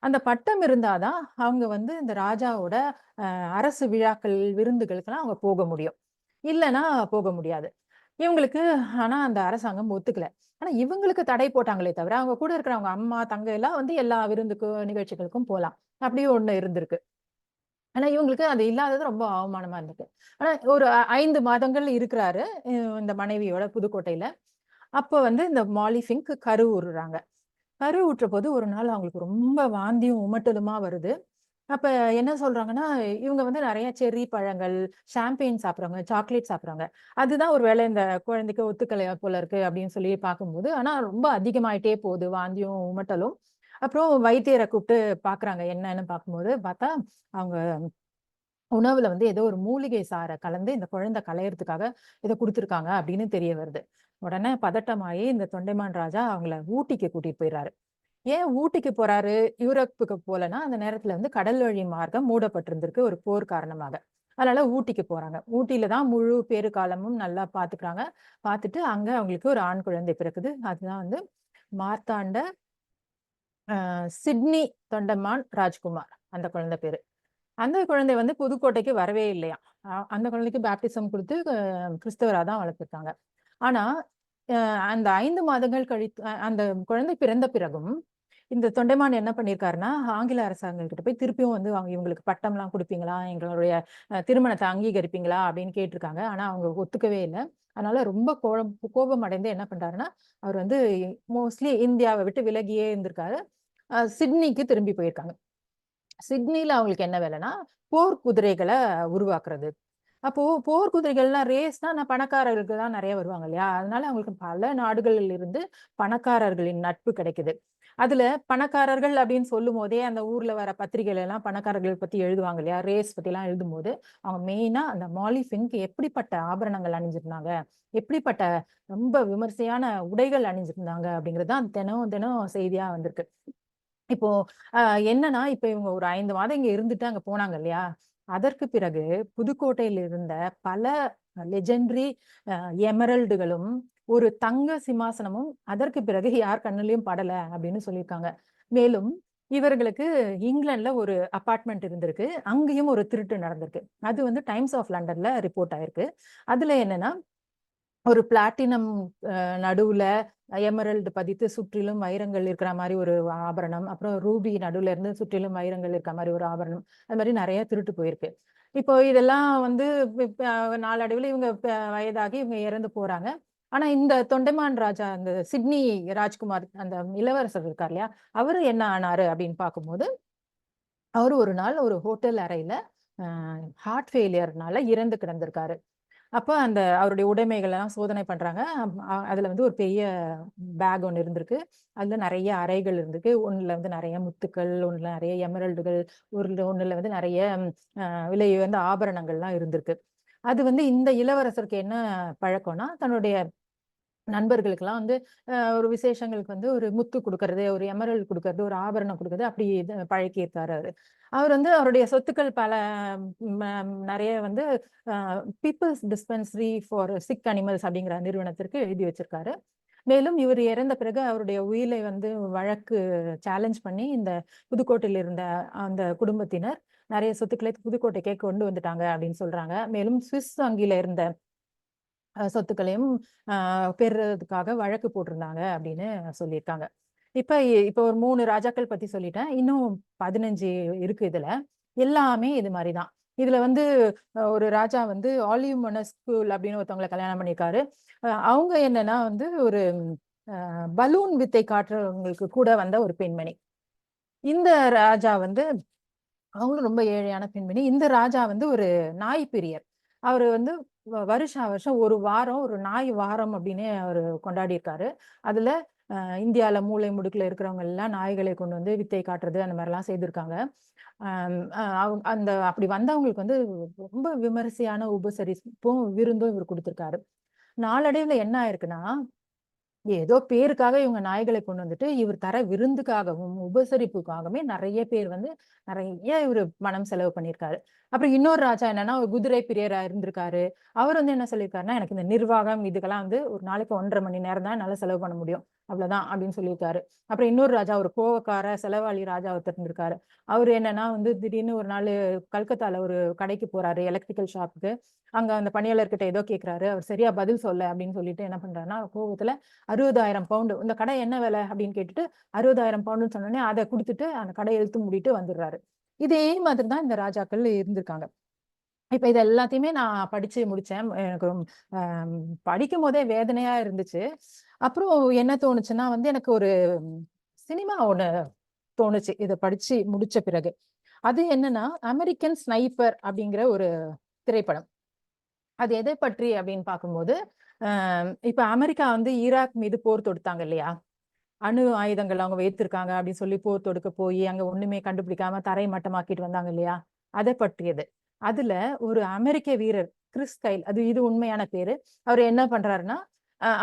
அந்த பட்டம் இருந்தாதான் அவங்க வந்து இந்த ராஜாவோட அரசு விழாக்கள், விருந்துகளுக்கெல்லாம் அவங்க போக முடியும். இல்லைன்னா போக முடியாது. இவங்களுக்கு ஆனா அந்த அரசாங்கம் ஒத்துக்கல. ஆனா இவங்களுக்கு தடை போட்டாங்களே தவிர, அவங்க கூட இருக்கிறவங்க அம்மா, தங்கை எல்லாம் வந்து எல்லா விருந்துக்கும், நிகழ்ச்சிகளுக்கும் போலாம். அப்படியே ஒண்ணு இருந்திருக்கு. ஆனா இவங்களுக்கு அது இல்லாதது ரொம்ப அவமானமா இருந்திருக்கு. ஆனா ஒரு 5 மாதங்கள் இருக்கிறாரு, இந்த மனைவியோட புதுக்கோட்டையில. அப்ப வந்து இந்த மாலி ஃபிங்க் கருவுறுறாங்க. கருவுற்றபோது ஒரு நாள் அவங்களுக்கு ரொம்ப வாந்தியும், உமட்டலுமா வருது. அப்ப என்ன சொல்றாங்கன்னா, இவங்க வந்து நெறைய செர்ரி பழங்கள், ஷாம்பெயின் சாப்பிடுறாங்க, சாக்லேட் சாப்பிடுறாங்க. அதுதான் ஒரு வேளை இந்த குழந்தைக்கு ஒத்துக்கலையா போல இருக்கு அப்படின்னு சொல்லி பார்க்கும்போது, ஆனா ரொம்ப அதிகமாயிட்டே போகுது வாந்தியும், உமட்டலும். அப்புறம் வைத்தியர கூப்பிட்டு பார்க்குறாங்க. என்னன்னு பார்க்கும்போது பார்த்தா, அவங்க உணவுல வந்து ஏதோ ஒரு மூலிகை சாற கலந்து இந்த குழந்தை கலையறதுக்காக இத குடுத்துருக்காங்க அப்படின்னு தெரிய வருது. உடனே பதட்டமாயி இந்த தொண்டைமான் ராஜா அவங்கள ஊட்டிக்கு கூட்டிட்டு போயிறாரு. ஏன் ஊட்டிக்கு போறாரு? யூரோப்புக்கு போலன்னா, அந்த நேரத்துல வந்து கடல் வழி மார்க்கம் மூடப்பட்டிருந்திருக்கு ஒரு போர் காரணமாக. அதனால ஊட்டிக்கு போறாங்க. ஊட்டியில தான் முழு பேறுகாலமும் நல்லா பாத்துக்கிறாங்க. பாத்துட்டு அங்க அவங்களுக்கு ஒரு ஆண் குழந்தை பிறக்குது. அதுதான் வந்து மார்த்தாண்ட சிட்னி தொண்டமான் ராஜ்குமார். அந்த குழந்தை பேரு. அந்த குழந்தை வந்து புதுக்கோட்டைக்கு வரவே இல்லையாம். அந்த குழந்தைக்கு பேப்டிசம் குடுத்து கிறிஸ்தவரா தான் வளர்த்துருக்காங்க. ஆனா, அந்த 5 மாதங்கள் கழித்து அந்த குழந்தை பிறந்த பிறகும், இந்த தொண்டைமான் என்ன பண்ணியிருக்காருன்னா, ஆங்கில அரசாங்ககிட்ட போய் திருப்பியும் வந்து அவங்க இவங்களுக்கு பட்டம்லாம் குடுப்பீங்களா? எங்களுடைய திருமணத்த அங்கீகரிப்பீங்களா? அப்படின்னு கேட்டிருக்காங்க. ஆனா, அவங்க ஒத்துக்கவே இல்ல. அதனால ரொம்ப கோபம் அடைந்து என்ன பண்றாருன்னா, அவர் வந்து மோஸ்ட்லி இந்தியாவ விட்டு விலகியே இருந்திருக்காரு. சிட்னிக்கு திரும்பி போயிருக்காங்க. சிட்னில அவங்களுக்கு என்ன வேலைன்னா, போர் குதிரைகள உருவாக்குறது. அப்போ போர் குதிரைகள்லாம் ரேஸ்னா பணக்காரர்களுக்கு தான் நெறைய வருவாங்க இல்லையா? அதனால அவங்களுக்கு பல நாடுகளில் இருந்து பணக்காரர்களின் நட்பு கிடைக்குது. அதுல பணக்காரர்கள் அப்படின்னு சொல்லும்போதே, அந்த ஊர்ல வர பத்திரிகையில எல்லாம் பணக்காரர்கள் பத்தி எழுதுவாங்க இல்லையா? ரேஸ் பத்திலாம் எழுதும்போது, அவங்க மெயினா அந்த மாலி ஃபிங்க் எப்படிப்பட்ட ஆபரணங்கள் அணிஞ்சிருந்தாங்க? எப்படிப்பட்ட ரொம்ப விமர்சையான உடைகள் அணிஞ்சிருந்தாங்க? அப்படிங்கிறது தான் தினம் தினம் செய்தியா வந்திருக்கு. இப்போ அ என்னன்னா, இப்ப இவங்க ஒரு 5 மாதம் இங்க இருந்துட்டு அங்க போனாங்க இல்லையா? அதற்கு பிறகு புதுக்கோட்டையில இருந்த பல லெஜெண்டரி அ எமரல்டுகளும், ஒரு தங்க சிம்மாசனமும் அதற்கு பிறகு யார் கண்ணுலயும் படல அப்படின்னு சொல்லியிருக்காங்க. மேலும் இவர்களுக்கு இங்கிலாந்துல ஒரு அபார்ட்மெண்ட் இருந்திருக்கு. அங்கேயும் ஒரு திருட்டு நடந்திருக்கு. அது வந்து டைம்ஸ் ஆஃப் லண்டன்ல ரிப்போர்ட் ஆயிருக்கு. அதுல என்னன்னா ஒரு பிளாட்டினம் நடுவுல எமரல்டு பதித்து சுற்றிலும் வைரங்கள் இருக்கிற மாரி ஒரு ஆபரணம். அப்புறம் ரூபி நடுவுல இருந்து சுற்றிலும் வைரங்கள் இருக்க மாரி ஒரு ஆபரணம். அது மாரி நெறைய திருட்டு போயிருக்கு. இப்போ இதெல்லாம் வந்து நாளடைவுல இவங்க வயதாகி இவங்க இறந்து போறாங்க. ஆனா இந்த தொண்டைமான் ராஜா, அந்த சிட்னி ராஜ்குமார் அந்த இளவரசர் இருக்கார் இல்லையா? அவரு என்ன ஆனாரு அப்படின்னு பார்க்கும்போது, அவரு ஒரு நாள் ஒரு ஹோட்டல் அறையில அ ஹார்ட் ஃபெயிலியர்னால இறந்து கிடந்திருக்காரு. அப்ப அந்த அவருடைய உடைமைகள்லாம் சோதனை பண்றாங்க. அதுல வந்து ஒரு பெரிய பேக் ஒண்ணு இருந்திருக்கு. அதுல நெறைய அறைகள் இருந்திருக்கு. ஒண்ணுல வந்து நெறைய முத்துக்கள், ஒண்ணுல நெறைய எமரல்டுகள், ஒண்ணுல வந்து நெறைய விலை உயர்ந்த ஆபரணங்கள்லாம் இருந்திருக்கு. அது வந்து இந்த இளவரசருக்கு என்ன பழக்கம்னா, தன்னுடைய நண்பர்களுக்கெல்லாம் வந்து ஒரு விசேஷங்களுக்கு வந்து ஒரு முத்து குடுக்கறது, ஒரு எமரல்ட் குடுக்கறது, ஒரு ஆபரணம் குடுக்கறது அப்படி பழக்கியிருக்காரு அவரு. அவர் வந்து அவருடைய சொத்துக்கள் பல நெறைய வந்து People's Dispensary for Sick Animals அப்படிங்கிற நிறுவனத்திற்கு எழுதி வச்சிருக்காரு. மேலும் இவர் இறந்த பிறகு அவருடைய உயிரை வந்து வழக்கு சேலஞ்ச் பண்ணி இந்த புதுக்கோட்டையில் இருந்த அந்த குடும்பத்தினர் நிறைய சொத்துக்களை புதுக்கோட்டைக்கே கொண்டு வந்துட்டாங்க அப்படின்னு சொல்றாங்க. மேலும் சுவிஸ் வங்கியில இருந்த சொத்துக்களையும் பெறுறதுக்காக வழக்கு போட்டிருந்தாங்க அப்படின்னு சொல்லியிருக்காங்க. இப்ப ஒரு 3 ராஜாக்கள் பத்தி சொல்லிட்டேன். இன்னும் 15 இருக்கு இதுல. எல்லாமே இது மாதிரிதான். இதுல வந்து ஒரு ராஜா வந்து ஆலிவ் மொனஸ்குல் அப்படின்னு ஒருத்தவங்களை கல்யாணம் பண்ணியிருக்காரு. அவங்க என்னன்னா வந்து ஒரு பலூன் வித்தை காட்டுறவங்களுக்கு கூட வந்த ஒரு பெண்மணி. இந்த ராஜா வந்து அவங்களும் ரொம்ப ஏழையான பெண்மணி. இந்த ராஜா வந்து ஒரு நாய் பிரியர். அவரு வந்து வருஷம் ஒரு வாரம் ஒரு நாய் வாரம் அப்படின்னு அவரு கொண்டாடி இருக்காரு. அதுல இந்தியால மூலை முடுக்குல இருக்கிறவங்க எல்லாம் நாய்களை கொண்டு வந்து வித்தை காட்டுறது அந்த மாதிரி எல்லாம் செய்திருக்காங்க. அந்த அப்படி வந்தவங்களுக்கு வந்து ரொம்ப விமரிசையான உபசரிப்பும் விருந்தும் இவர் கொடுத்திருக்காரு. நாளடைவுல என்ன ஆயிருக்குன்னா, ஏதோ பேருக்காக இவங்க நாய்களை கொண்டு வந்துட்டு இவர் தர விருந்துக்காகவும் உபசரிப்புக்காகவுமே நிறைய பேர் வந்து நிறைய இவரு பணம் செலவு பண்ணியிருக்காரு. அப்புறம் இன்னொரு ராஜா என்னன்னா ஒரு குதிரை பிரியரா இருந்திருக்காரு. அவர் வந்து என்ன சொல்லியிருக்காருன்னா, எனக்கு இந்த நிர்வாகம் இதுக்கெல்லாம் வந்து ஒரு நாளைக்கு 1.5 மணி நேரம் தான் என்னால செலவு பண்ண முடியும், அவ்வளவுதான் அப்படின்னு சொல்லியிருக்காரு. அப்புறம் இன்னொரு ராஜா ஒரு கோவக்கார செலவாளி ராஜா ஒருத்தர் இருந்திருக்காரு. அவரு என்னன்னா வந்து திடீர்னு ஒரு நாள் கல்கத்தால ஒரு கடைக்கு போறாரு, எலக்ட்ரிக்கல் ஷாப்புக்கு. அங்க அந்த பணியாளர்கிட்ட ஏதோ கேட்கிறாரு. அவர் சரியா பதில் சொல்ல அப்படின்னு சொல்லிட்டு என்ன பண்றாருன்னா கோவத்துல 60,000 பவுண்டு, இந்த கடை என்ன விலை அப்படின்னு கேட்டுட்டு 60,000 பவுண்டுன்னு சொன்னோடனே அதை கொடுத்துட்டு அந்த கடையை இழுத்து மூடிட்டு வந்துடுறாரு. இதே மாதிரி தான் இந்த ராஜாக்கள் இருந்திருக்காங்க. இப்ப இது எல்லாத்தையுமே நான் படிச்சு முடிச்சேன். எனக்கு படிக்கும் போதே வேதனையா இருந்துச்சு. அப்புறம் என்ன தோணுச்சுன்னா வந்து எனக்கு ஒரு சினிமா ஒண்ணு தோணுச்சு இதை படிச்சு முடிச்ச பிறகு. அது என்னன்னா அமெரிக்கன் ஸ்னைப்பர் அப்படிங்கிற ஒரு திரைப்படம். அது எதை பற்றி அப்படின்னு பார்க்கும்போது, இப்ப அமெரிக்கா வந்து ஈராக் மீது போர் தொடுத்தாங்க இல்லையா? அணு ஆயுதங்கள் அவங்க வைத்திருக்காங்க அப்படின்னு சொல்லி போர் தொடுக்க போய் அங்க ஒண்ணுமே கண்டுபிடிக்காம தரை மட்டமாக்கிட்டு வந்தாங்க இல்லையா? அதை பற்றியது. அதுல ஒரு அமெரிக்க வீரர் கிறிஸ் கைல், இது உண்மையான பேரு. அவர் என்ன பண்றாருன்னா,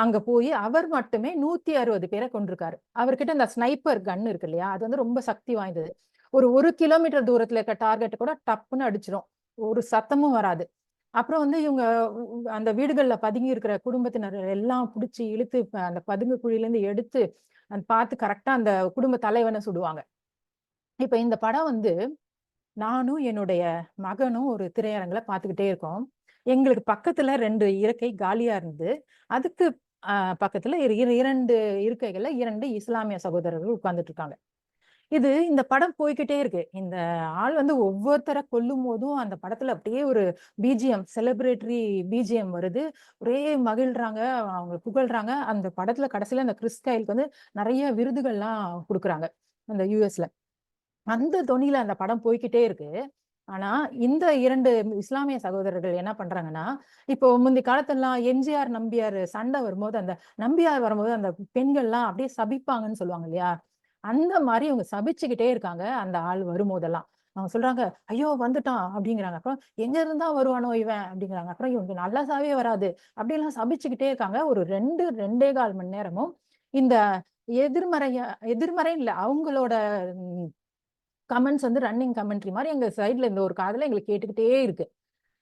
அங்க போய் அவர் மட்டுமே 160 பேரை கொண்டிருக்காரு. அவர்கிட்ட இந்த ஸ்னைப்பர் கன் இருக்கு இல்லையா? அது வந்து ரொம்ப சக்தி வாய்ந்தது. ஒரு கிலோமீட்டர் தூரத்துல இருக்க டார்கெட் கூட டப்புன்னு அடிச்சிடும். ஒரு சத்தமும் வராது. அப்புறம் வந்து இவங்க அந்த வீடுகள்ல பதுங்கி இருக்கிற குடும்பத்தினர் எல்லாம் புடிச்சு இழுத்து அந்த பதுங்கு குழியில இருந்து எடுத்து பார்த்து கரெக்டா அந்த குடும்ப தலைவனை சுடுவாங்க. இப்ப இந்த படம் வந்து நானும் என்னுடைய மகனும் ஒரு திரையரங்குல பாத்துக்கிட்டே இருக்கோம். எங்களுக்கு பக்கத்துல 2 இருக்கை காலியா இருந்தது. அதுக்கு பக்கத்துல 2 இருக்கைகள்ல 2 இஸ்லாமிய சகோதரர்கள் உட்கார்ந்துட்டு இருக்காங்க. இந்த படம் போய்க்கிட்டே இருக்கு. இந்த ஆள் வந்து ஒவ்வொருத்தரை கொல்லும் போதும் அந்த படத்துல அப்படியே ஒரு பிஜிஎம், செலிப்ரேட்டரி பிஜிஎம் வருது. ஒரே மகிழ்றாங்க, அவங்க புகழ்றாங்க. அந்த படத்துல கடைசியில அந்த கிறிஸ் கைலுக்கு வந்து நிறைய விருதுகள்லாம் கொடுக்குறாங்க அந்த யுஎஸ்ல. அந்த தொனியில அந்த படம் போய்க்கிட்டே இருக்கு. ஆனா இந்த 2 இஸ்லாமிய சகோதரர்கள் என்ன பண்றாங்கன்னா, இப்போ முந்தி காலத்தெல்லாம் எம்ஜிஆர் நம்பியார் சண்டை வரும்போது அந்த நம்பியார் வரும்போது அந்த பெண்கள்லாம் அப்படியே சபிப்பாங்கன்னு சொல்லுவாங்க இல்லையா? அந்த மாதிரி இவங்க சபிச்சுக்கிட்டே இருக்காங்க அந்த ஆள் வரும்போதெல்லாம். அவங்க சொல்றாங்க, ஐயோ வந்துட்டான் அப்படிங்கிறாங்க. அப்புறம் எங்க இருந்தா வருவானோ இவன் அப்படிங்கிறாங்க. அப்புறம் இவங்க நல்லதாவே வராது அப்படிலாம் சபிச்சுக்கிட்டே இருக்காங்க. ஒரு 2.25 மணி நேரமும் இந்த எதிர்மறை இல்ல அவங்களோட கமெண்ட்ஸ் வந்து ரன்னிங் கமெண்ட்ரி மாதிரி எங்க சைட்ல இந்த ஒரு காதுல எங்களுக்கு கேட்டுக்கிட்டே இருக்கு.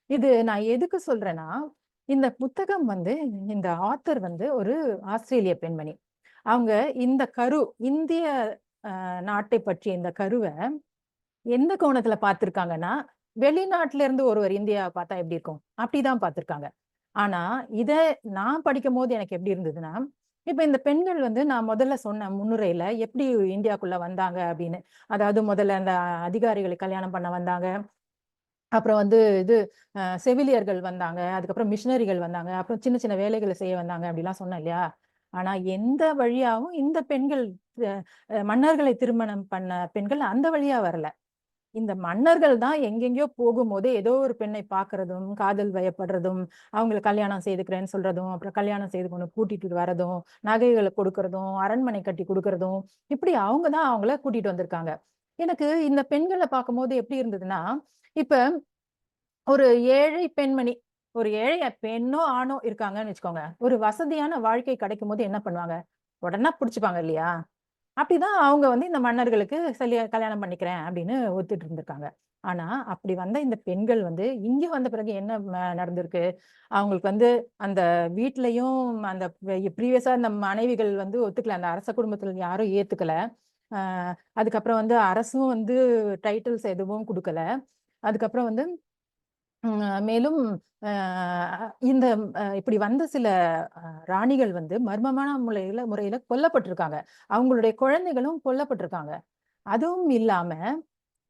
இது நான் எதுக்கு சொல்றேன்னா, இந்த புத்தகம் வந்து இந்த ஆத்தர் வந்து ஒரு ஆஸ்திரேலிய பெண்மணி. அவங்க இந்த இந்திய நாட்டை பற்றிய இந்த கருவை எந்த கோணத்துல பார்த்திருக்காங்கன்னா, வெளிநாட்டுல இருந்து ஒருவர் இந்தியாவை பார்த்தா எப்படி இருக்கும் அப்படிதான் பார்த்திருக்காங்க. ஆனா இத நான் படிக்கும் போது எனக்கு எப்படி இருந்ததுன்னா, இப்ப இந்த பெண்கள் வந்து நான் முதல்ல சொன்ன முன்னுரையில எப்படி இந்தியாக்குள்ள வந்தாங்க அப்படின்னு. அதாவது முதல்ல அந்த அதிகாரிகளை கல்யாணம் பண்ண வந்தாங்க. அப்புறம் வந்து செவிலியர்கள் வந்தாங்க. அதுக்கப்புறம் மிஷினரிகள் வந்தாங்க. அப்புறம் சின்ன சின்ன வேலைகளை செய்ய வந்தாங்க அப்படிலாம் சொன்னேன் இல்லையா? ஆனா எந்த வழியாவும் இந்த பெண்கள் மன்னர்களை திருமணம் பண்ண பெண்கள் அந்த வழியா வரல. இந்த மன்னர்கள் தான் எங்கெங்கயோ போகும்போது ஏதோ ஒரு பெண்ணை பார்க்கறதும், காதல் வயப்படுறதும், அவங்களை கல்யாணம் செய்துக்கிறேன்னு சொல்றதும், அப்புறம் கல்யாணம் செய்து கொண்டு கூட்டிட்டு வரதும், நகைகளை கொடுக்கறதும், அரண்மனை கட்டி கொடுக்கறதும், இப்படி அவங்க தான் அவங்கள கூட்டிட்டு வந்திருக்காங்க. எனக்கு இந்த பெண்களை பார்க்கும்போது எப்படி இருந்ததுன்னா, இப்ப ஒரு ஏழை பெண்மணி, ஒரு ஏழை பெண்ணோ ஆணோ இருக்காங்கன்னு வச்சுக்கோங்க. ஒரு வசதியான வாழ்க்கை கிடைக்கும் போது என்ன பண்ணுவாங்க? உடனே புடிச்சுப்பாங்க இல்லையா? அப்படிதான் அவங்க வந்து இந்த மன்னர்களுக்கு கல்யாணம் பண்ணிக்கிறேன் அப்படின்னு ஒத்துட்டு இருந்திருக்காங்க. ஆனா அப்படி வந்த இந்த பெண்கள் வந்து இங்க வந்த பிறகு என்ன நடந்திருக்கு, அவங்களுக்கு வந்து அந்த வீட்லயும் அந்த ப்ரீவியஸா அந்த மனைவிகள் வந்து ஒத்துக்கல, அந்த அரச குடும்பத்துல யாரும் ஏத்துக்கல. அதுக்கப்புறம் வந்து அரசும் வந்து டைட்டில்ஸ் எதுவும் கொடுக்கல. அதுக்கப்புறம் வந்து மேலும் இந்த இப்படி வந்த சில ராணிகள் வந்து மர்மமான முறையில கொல்லப்பட்டிருக்காங்க. அவங்களுடைய குழந்தைகளும் கொல்லப்பட்டிருக்காங்க. அதுவும் இல்லாம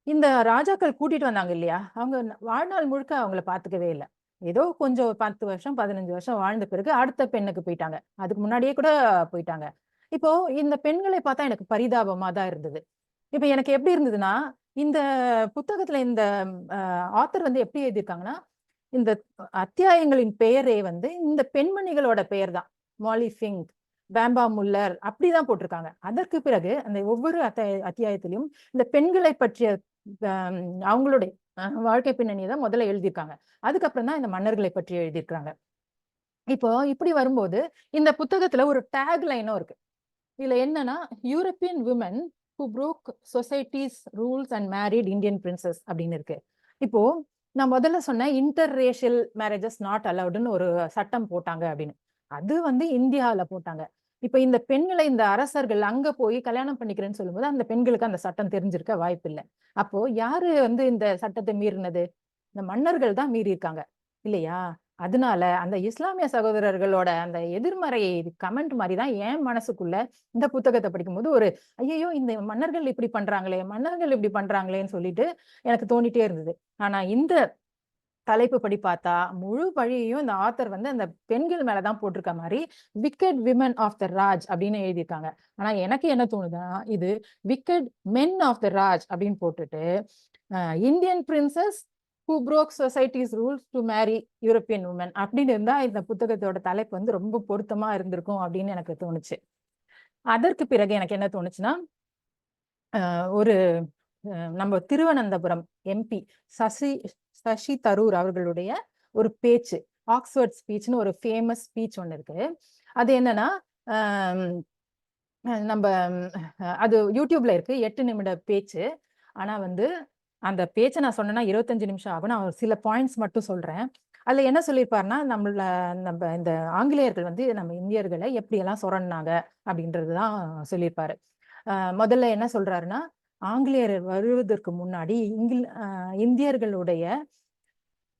இந்த ராஜாக்கள் கூட்டிட்டு வந்தாங்க இல்லையா, அவங்க வாழ்நாள் முழுக்க அவங்கள பாத்துக்கவே இல்ல. ஏதோ கொஞ்சம் 10 வருஷம் 15 வருஷம் வாழ்ந்த பிறகு அடுத்த பெண்ணுக்கு போயிட்டாங்க. அதுக்கு முன்னாடியே கூட போயிட்டாங்க. இப்போ இந்த பெண்களை பார்த்தா எனக்கு பரிதாபமா தான் இருந்தது. இப்ப எனக்கு எப்படி இருந்ததுன்னா, இந்த புத்தகத்துல இந்த ஆத்தர் வந்து எப்படி எழுதியிருக்காங்கன்னா, இந்த அத்தியாயங்களின் பெயரே வந்து இந்த பெண்மணிகளோட பெயர் தான். மாலி ஃபிங்க், பேம்பா முல்லர் அப்படிதான் போட்டிருக்காங்க. அதற்கு பிறகு அந்த ஒவ்வொரு அத்தியாயத்திலும் இந்த பெண்களை பற்றிய அவங்களுடைய வாழ்க்கை பின்னணியை தான் முதல்ல எழுதியிருக்காங்க. அதுக்கப்புறம் தான் இந்த மன்னர்களை பற்றி எழுதியிருக்காங்க. இப்போ இப்படி வரும்போது இந்த புத்தகத்துல ஒரு டேக் லைனும் இருக்கு. இதுல என்னன்னா, European women who broke society's rules and married Indian princess அப்படின்னு இருக்கு. இப்போ நான் முதல்ல சொன்னேன் இன்டர் ரேஷியல் மேரேஜஸ் நாட் அலவுடுன்னு ஒரு சட்டம் போட்டாங்க அப்படின்னு. அது வந்து இந்தியாவில போட்டாங்க. இப்ப இந்த பெண்களை இந்த அரசர்கள் அங்க போய் கல்யாணம் பண்ணிக்கிறேன்னு சொல்லும்போது அந்த பெண்களுக்கு அந்த சட்டம் தெரிஞ்சிருக்க வாய்ப்பு இல்லை. அப்போ யாரு வந்து இந்த சட்டத்தை மீறினது? இந்த மன்னர்கள் தான் மீறி இருக்காங்க இல்லையா? அதனால அந்த இஸ்லாமிய சகோதரர்களோட அந்த எதிர்மறை கமெண்ட் மாதிரி தான் என் மனசுக்குள்ள இந்த புத்தகத்தை படிக்கும்போது ஒரு ஐயோ இந்த மன்னர்கள் இப்படி பண்றாங்களே, மன்னர்கள் இப்படி பண்றாங்களேன்னு சொல்லிட்டு எனக்கு தோணிட்டே இருந்தது. ஆனா இந்த தலைப்பு படி பார்த்தா முழு பழியையும் இந்த ஆத்தர் வந்து அந்த பெண்கள் மேலதான் போட்டிருக்க மாதிரி wicked women of the Raj அப்படின்னு எழுதியிருக்காங்க. ஆனா எனக்கு என்ன தோணுதுன்னா, இது wicked men of the Raj அப்படின்னு போட்டுட்டு Indian princess who broke society's rules to marry European women அப்படின்னு இருந்தா இந்த புத்தகத்தோட தலைப்பு வந்து ரொம்ப பொருத்தமா இருந்திருக்கும் அப்படின்னு எனக்கு தோணுச்சு. அதற்கு பிறகு எனக்கு என்ன தோணுச்சுன்னா, ஒரு நம்ம திருவனந்தபுரம் எம்பி சசி தரூர் அவர்களுடைய ஒரு பேச்சு, ஆக்ஸ்போர்ட் ஸ்பீச்னு ஒரு ஃபேமஸ் ஸ்பீச் ஒன்று இருக்கு. அது என்னன்னா, நம்ம அது யூடியூப்ல இருக்கு, 8 நிமிட பேச்சு. ஆனா வந்து அந்த பேச்சை நான் சொன்னேன்னா 25 நிமிஷம் ஆகும். நான் சில பாயிண்ட்ஸ் மட்டும் சொல்றேன். அதுல என்ன சொல்லியிருப்பாருன்னா, நம்ம இந்த ஆங்கிலேயர்கள் வந்து நம்ம இந்தியர்களை எப்படியெல்லாம் சுரண்டாங்க அப்படின்றதுதான் சொல்லியிருப்பாரு. முதல்ல என்ன சொல்றாருன்னா, ஆங்கிலேயர் வருவதற்கு முன்னாடி இந்தியர்களுடைய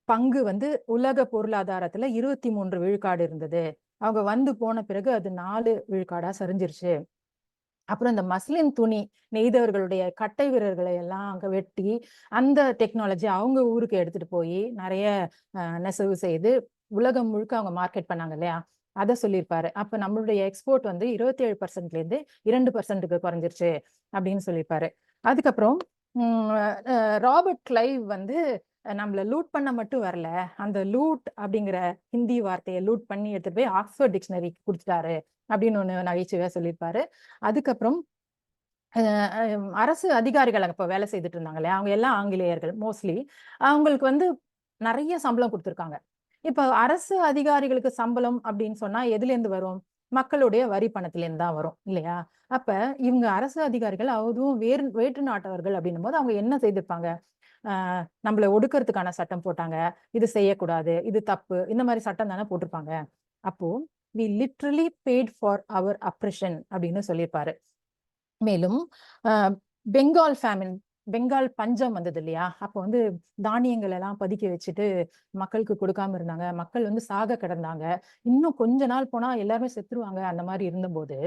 பங்கு வந்து உலக பொருளாதாரத்துல 23 விழுக்காடு இருந்தது. அவங்க வந்து போன பிறகு அது 4 விழுக்காடா சரிஞ்சிருச்சு. அப்புறம் இந்த மஸ்லின் துணி நெய்தவர்களுடைய கட்டை வீரர்களை எல்லாம் அங்க வெட்டி அந்த டெக்னாலஜி அவங்க ஊருக்கு எடுத்துட்டு போய் நிறைய நெசவு செய்து உலகம் முழுக்க அவங்க மார்க்கெட் பண்ணாங்க இல்லையா, அதை சொல்லியிருப்பாரு. அப்ப நம்மளுடைய எக்ஸ்போர்ட் வந்து 27% இருந்து 2% குறைஞ்சிருச்சு அப்படின்னு சொல்லியிருப்பாரு. அதுக்கப்புறம் ராபர்ட் கிளைவ் வந்து நம்மள லூட் பண்ண மட்டும் வரல, அந்த லூட் அப்படிங்கிற ஹிந்தி வார்த்தையை லூட் பண்ணி எடுத்துட்டு போய் ஆக்ஸ்போர்ட் டிக்ஷனரி கொடுத்துட்டாரு அப்படின்னு ஒண்ணு நகைச்சுவையா சொல்லியிருப்பாரு. அதுக்கப்புறம் அரசு அதிகாரிகள் அப்ப வேலை செய்துட்டு இருந்தாங்க இல்லையா, அவங்க எல்லாம் ஆங்கிலேயர்கள் மோஸ்ட்லி. அவங்களுக்கு வந்து நிறைய சம்பளம் கொடுத்துருக்காங்க. இப்ப அரசு அதிகாரிகளுக்கு சம்பளம் அப்படின்னு சொன்னா எதுல இருந்து வரும்? மக்களுடைய வரி பணத்துல இருந்து தான் வரும் இல்லையா? அப்ப இவங்க அரசு அதிகாரிகள் அதுவும் வேற்று நாட்டவர்கள் அப்படின்னும் போது அவங்க என்ன செய்திருப்பாங்க? நம்மள ஒடுக்கிறதுக்கான சட்டம் போட்டாங்க, இது செய்யக்கூடாது, இது தப்பு, இந்த மாதிரி சட்டம் தானே போட்டிருப்பாங்க. அப்போ we literally paid for our oppression அப்படின்னு சொல்லியிருப்பாரு. மேலும் பெங்கால் ஃபேமின், பெங்கால் பஞ்சம் வந்தது இல்லையா, அப்போ வந்து தானியங்கள் எல்லாம் பதுக்கி வச்சுட்டு மக்களுக்கு கொடுக்காம இருந்தாங்க, மக்கள் வந்து சாக கிடந்தாங்க, இன்னும் கொஞ்ச நாள் போனா எல்லாருமே செத்துருவாங்க, அந்த மாதிரி இருந்தபோது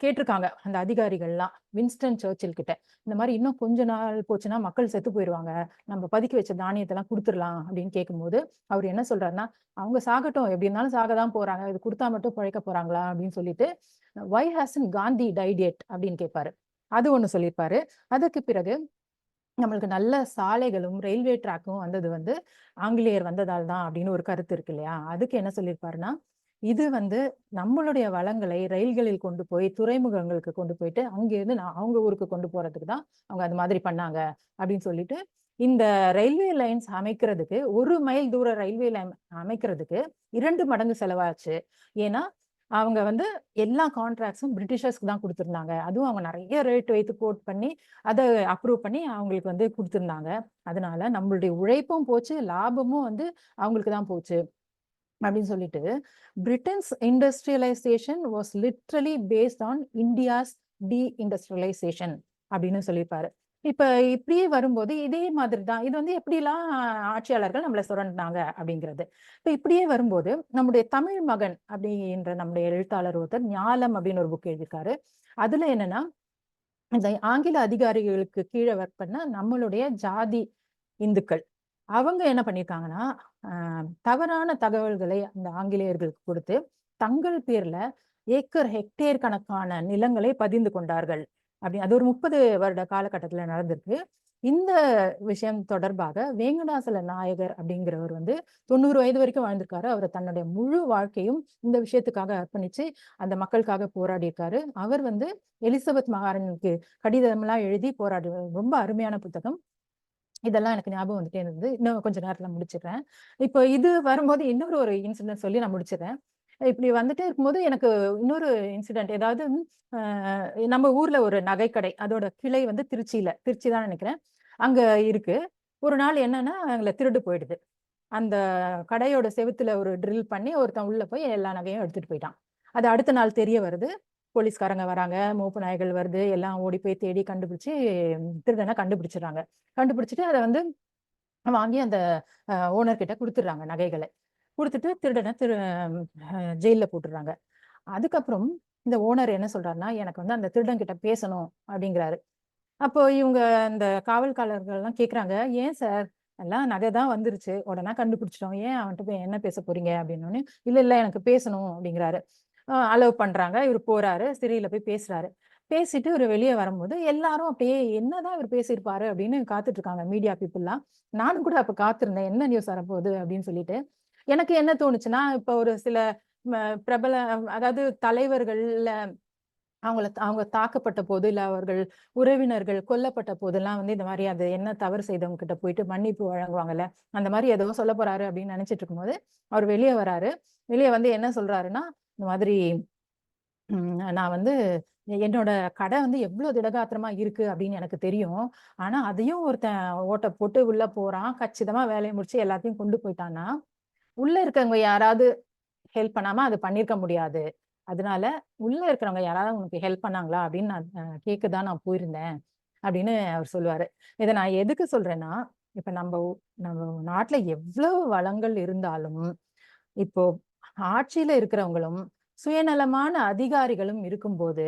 கேட்டிருக்காங்க அந்த அதிகாரிகள்லாம் வின்ஸ்டன் சர்ச்சில் கிட்ட, இந்த மாதிரி இன்னும் கொஞ்ச நாள் போச்சுன்னா மக்கள் செத்து போயிடுவாங்க, நம்ம பதுக்கி வச்ச தானியத்தை எல்லாம் கொடுத்துடலாம் அப்படின்னு கேட்கும்போது அவர் என்ன சொல்றாருன்னா, அவங்க சாகட்டும், எப்படி இருந்தாலும் சாகதான் போறாங்க, இது கொடுத்தா மட்டும் பிழைக்க போறாங்களா அப்படின்னு சொல்லிட்டு why hasn't Gandhi died yet அப்படின்னு கேட்பாரு. அது ஒண்ணு சொல்லியிருப்பாரு. அதுக்கு பிறகு நம்மளுக்கு நல்ல சாலைகளும் ரயில்வே ட்ராக்கும் வந்தது வந்து ஆங்கிலேயர் வந்ததால் தான் அப்படின்னு ஒரு கருத்து இருக்கு இல்லையா, அதுக்கு என்ன சொல்லியிருப்பாருன்னா, இது வந்து நம்மளுடைய வளங்களை ரயில்களில் கொண்டு போய் துறைமுகங்களுக்கு கொண்டு போயிட்டு அங்கிருந்து அவங்க ஊருக்கு கொண்டு போறதுக்கு தான் அவங்க அது மாதிரி பண்ணாங்க அப்படின்னு சொல்லிட்டு, இந்த ரயில்வே லைன்ஸ் அமைக்கிறதுக்கு 1 மைல் தூர ரயில்வே லைன் அமைக்கிறதுக்கு 2 மடங்கு செலவாச்சு. ஏன்னா அவங்க வந்து எல்லா கான்ட்ராக்ட்ஸும் பிரிட்டிஷர்ஸ்க்கு தான் கொடுத்துருந்தாங்க. அதுவும் அவங்க நிறைய ரேட் வைத்து கோட் பண்ணி அதை அப்ரூவ் பண்ணி அவங்களுக்கு வந்து கொடுத்துருந்தாங்க. அதனால நம்மளுடைய உழைப்பும் போச்சு, லாபமும் வந்து அவங்களுக்கு தான் போச்சு அப்படின்னு சொல்லிட்டு Britons industrialisation was literally based on India's industrialisation அப்படின்னு சொல்லியிருப்பாரு. இப்ப இப்படியே வரும்போது இதே மாதிரி தான் இது வந்து எப்படிலாம் ஆட்சியாளர்கள் நம்மளை சுரண்டாங்க அப்படிங்கிறது. இப்ப இப்படியே வரும்போது நம்முடைய தமிழ் மகன் அப்படின்ற நம்முடைய எழுத்தாளர் ஒருத்தர் ஞாலம் அப்படின்னு ஒரு புக் எழுதியிருக்காரு. அதுல என்னன்னா இந்த ஆங்கில அதிகாரிகளுக்கு கீழே ஒர்க் பண்ண நம்மளுடைய ஜாதி இந்துக்கள் அவங்க என்ன பண்ணிருக்காங்கன்னா தவறான தகவல்களை அந்த ஆங்கிலேயர்களுக்கு கொடுத்து தங்கள் பேர்ல ஹெக்டேர் கணக்கான நிலங்களை பதிந்து கொண்டார்கள். அப்படி அது ஒரு 30 வருட காலகட்டத்துல நடந்திருக்கு. இந்த விஷயம் தொடர்பாக வேங்கடாசல நாயகர் அப்படிங்கிறவர் வந்து 90 வயது வரைக்கும் வாழ்ந்திருக்காரு. அவர் தன்னுடைய முழு வாழ்க்கையும் இந்த விஷயத்துக்காக அர்ப்பணிச்சு அந்த மக்களுக்காக போராடி இருக்காரு. அவர் வந்து எலிசபெத் மகாராணிக்கு கடிதம்லாம் எழுதி போராடி ரொம்ப அருமையான புத்தகம். இதெல்லாம் எனக்கு ஞாபகம் வந்துட்டே இருந்தது. இன்னும் கொஞ்ச நேரத்துல முடிச்சிடுறேன். இப்போ இது வரும்போது இன்னொரு ஒரு இன்சிடென்ட் சொல்லி நான் முடிச்சிடுறேன். இப்படி வந்துட்டே இருக்கும்போது எனக்கு இன்னொரு இன்சிடென்ட் ஏதாவது நம்ம ஊர்ல ஒரு நகைக்கடை அதோட கிளை வந்து திருச்சி தான் நினைக்கிறேன். அங்க இருக்கு. ஒரு நாள் என்னன்னா அங்க திருடு போயிடுது. அந்த கடையோட செவுத்துல ஒரு ட்ரில் பண்ணி ஒருத்தன் உள்ள போய் எல்லா நகையும் எடுத்துட்டு போயிட்டான். அது அடுத்த நாள் தெரிய வருது. போலீஸ்காரங்க வராங்க, மோப்பு நாய்கள் வருது, எல்லாம் ஓடி போய் தேடி கண்டுபிடிச்சு திருடனை கண்டுபிடிச்சிடுறாங்க. கண்டுபிடிச்சிட்டு அதை வந்து வாங்கி அந்த ஓனர் கிட்ட கொடுத்துடுறாங்க நகைகளை. கொடுத்துட்டு திருடனை ஜெயில போட்டுடுறாங்க. அதுக்கப்புறம் இந்த ஓனர் என்ன சொல்றாருன்னா எனக்கு வந்து அந்த திருடன் கிட்ட பேசணும் அப்படிங்கிறாரு. அப்போ இவங்க அந்த காவல்காரர்கள் எல்லாம் கேக்குறாங்க, ஏன் சார் எல்லாம் நகை தான் வந்துருச்சு, உடனே கண்டுபிடிச்சிட்டோம், ஏன் அவன்கிட்ட போய் என்ன பேச போறீங்க அப்படின்னு. இல்ல எனக்கு பேசணும் அப்படிங்கிறாரு. அலோவ் பண்றாங்க. இவர் போறாரு, சிறையில போய் பேசுறாரு. பேசிட்டு இவர் வெளியே வரும்போது எல்லாரும் அப்படியே என்னதான் இவர் பேசியிருப்பாரு அப்படின்னு காத்துட்டு இருக்காங்க மீடியா பீப்புள்லாம். நானும் கூட அப்ப காத்திருந்தேன் என்ன நியூஸ் வரப்போகுது அப்படின்னு சொல்லிட்டு. எனக்கு என்ன தோணுச்சுன்னா இப்ப ஒரு சில பிரபல அதாவது தலைவர்கள்ல அவங்க தாக்கப்பட்ட போது இல்ல அவர்கள் உறவினர்கள் கொல்லப்பட்ட போதெல்லாம் வந்து இந்த மாதிரி அது என்ன தவறு செய்தவங்க கிட்ட போயிட்டு மன்னிப்பு வழங்குவாங்கல்ல, அந்த மாதிரி ஏதோ சொல்ல போறாரு அப்படின்னு நினைச்சிட்டு இருக்கும்போது அவர் வெளியே வராரு. வெளியே வந்து என்ன சொல்றாருன்னா இந்த மாதிரி நான் வந்து என்னோட கடை வந்து எவ்வளவு திடகாத்திரமா இருக்கு அப்படின்னு எனக்கு தெரியும். ஆனா அதையும் ஒருத்தன் ஓட்ட போட்டு உள்ள போறான், கச்சிதமா வேலையை முடிச்சு எல்லாத்தையும் கொண்டு போயிட்டான்னா உள்ள இருக்கவங்க யாராவது ஹெல்ப் பண்ணாம அது பண்ணிருக்க முடியாது. அதனால உள்ள இருக்கிறவங்க யாராவது உனக்கு ஹெல்ப் பண்ணாங்களா அப்படின்னு நான் கேட்கதான் நான் போயிருந்தேன் அப்படின்னு அவர் சொல்லுவாரு. இதை நான் எதுக்கு சொல்றேன்னா இப்ப நம்ம நாட்டுல எவ்வளவு வளங்கள் இருந்தாலும் இப்போ ஆட்சியில இருக்கிறவங்களும் சுயநலமான அதிகாரிகளும் இருக்கும்போது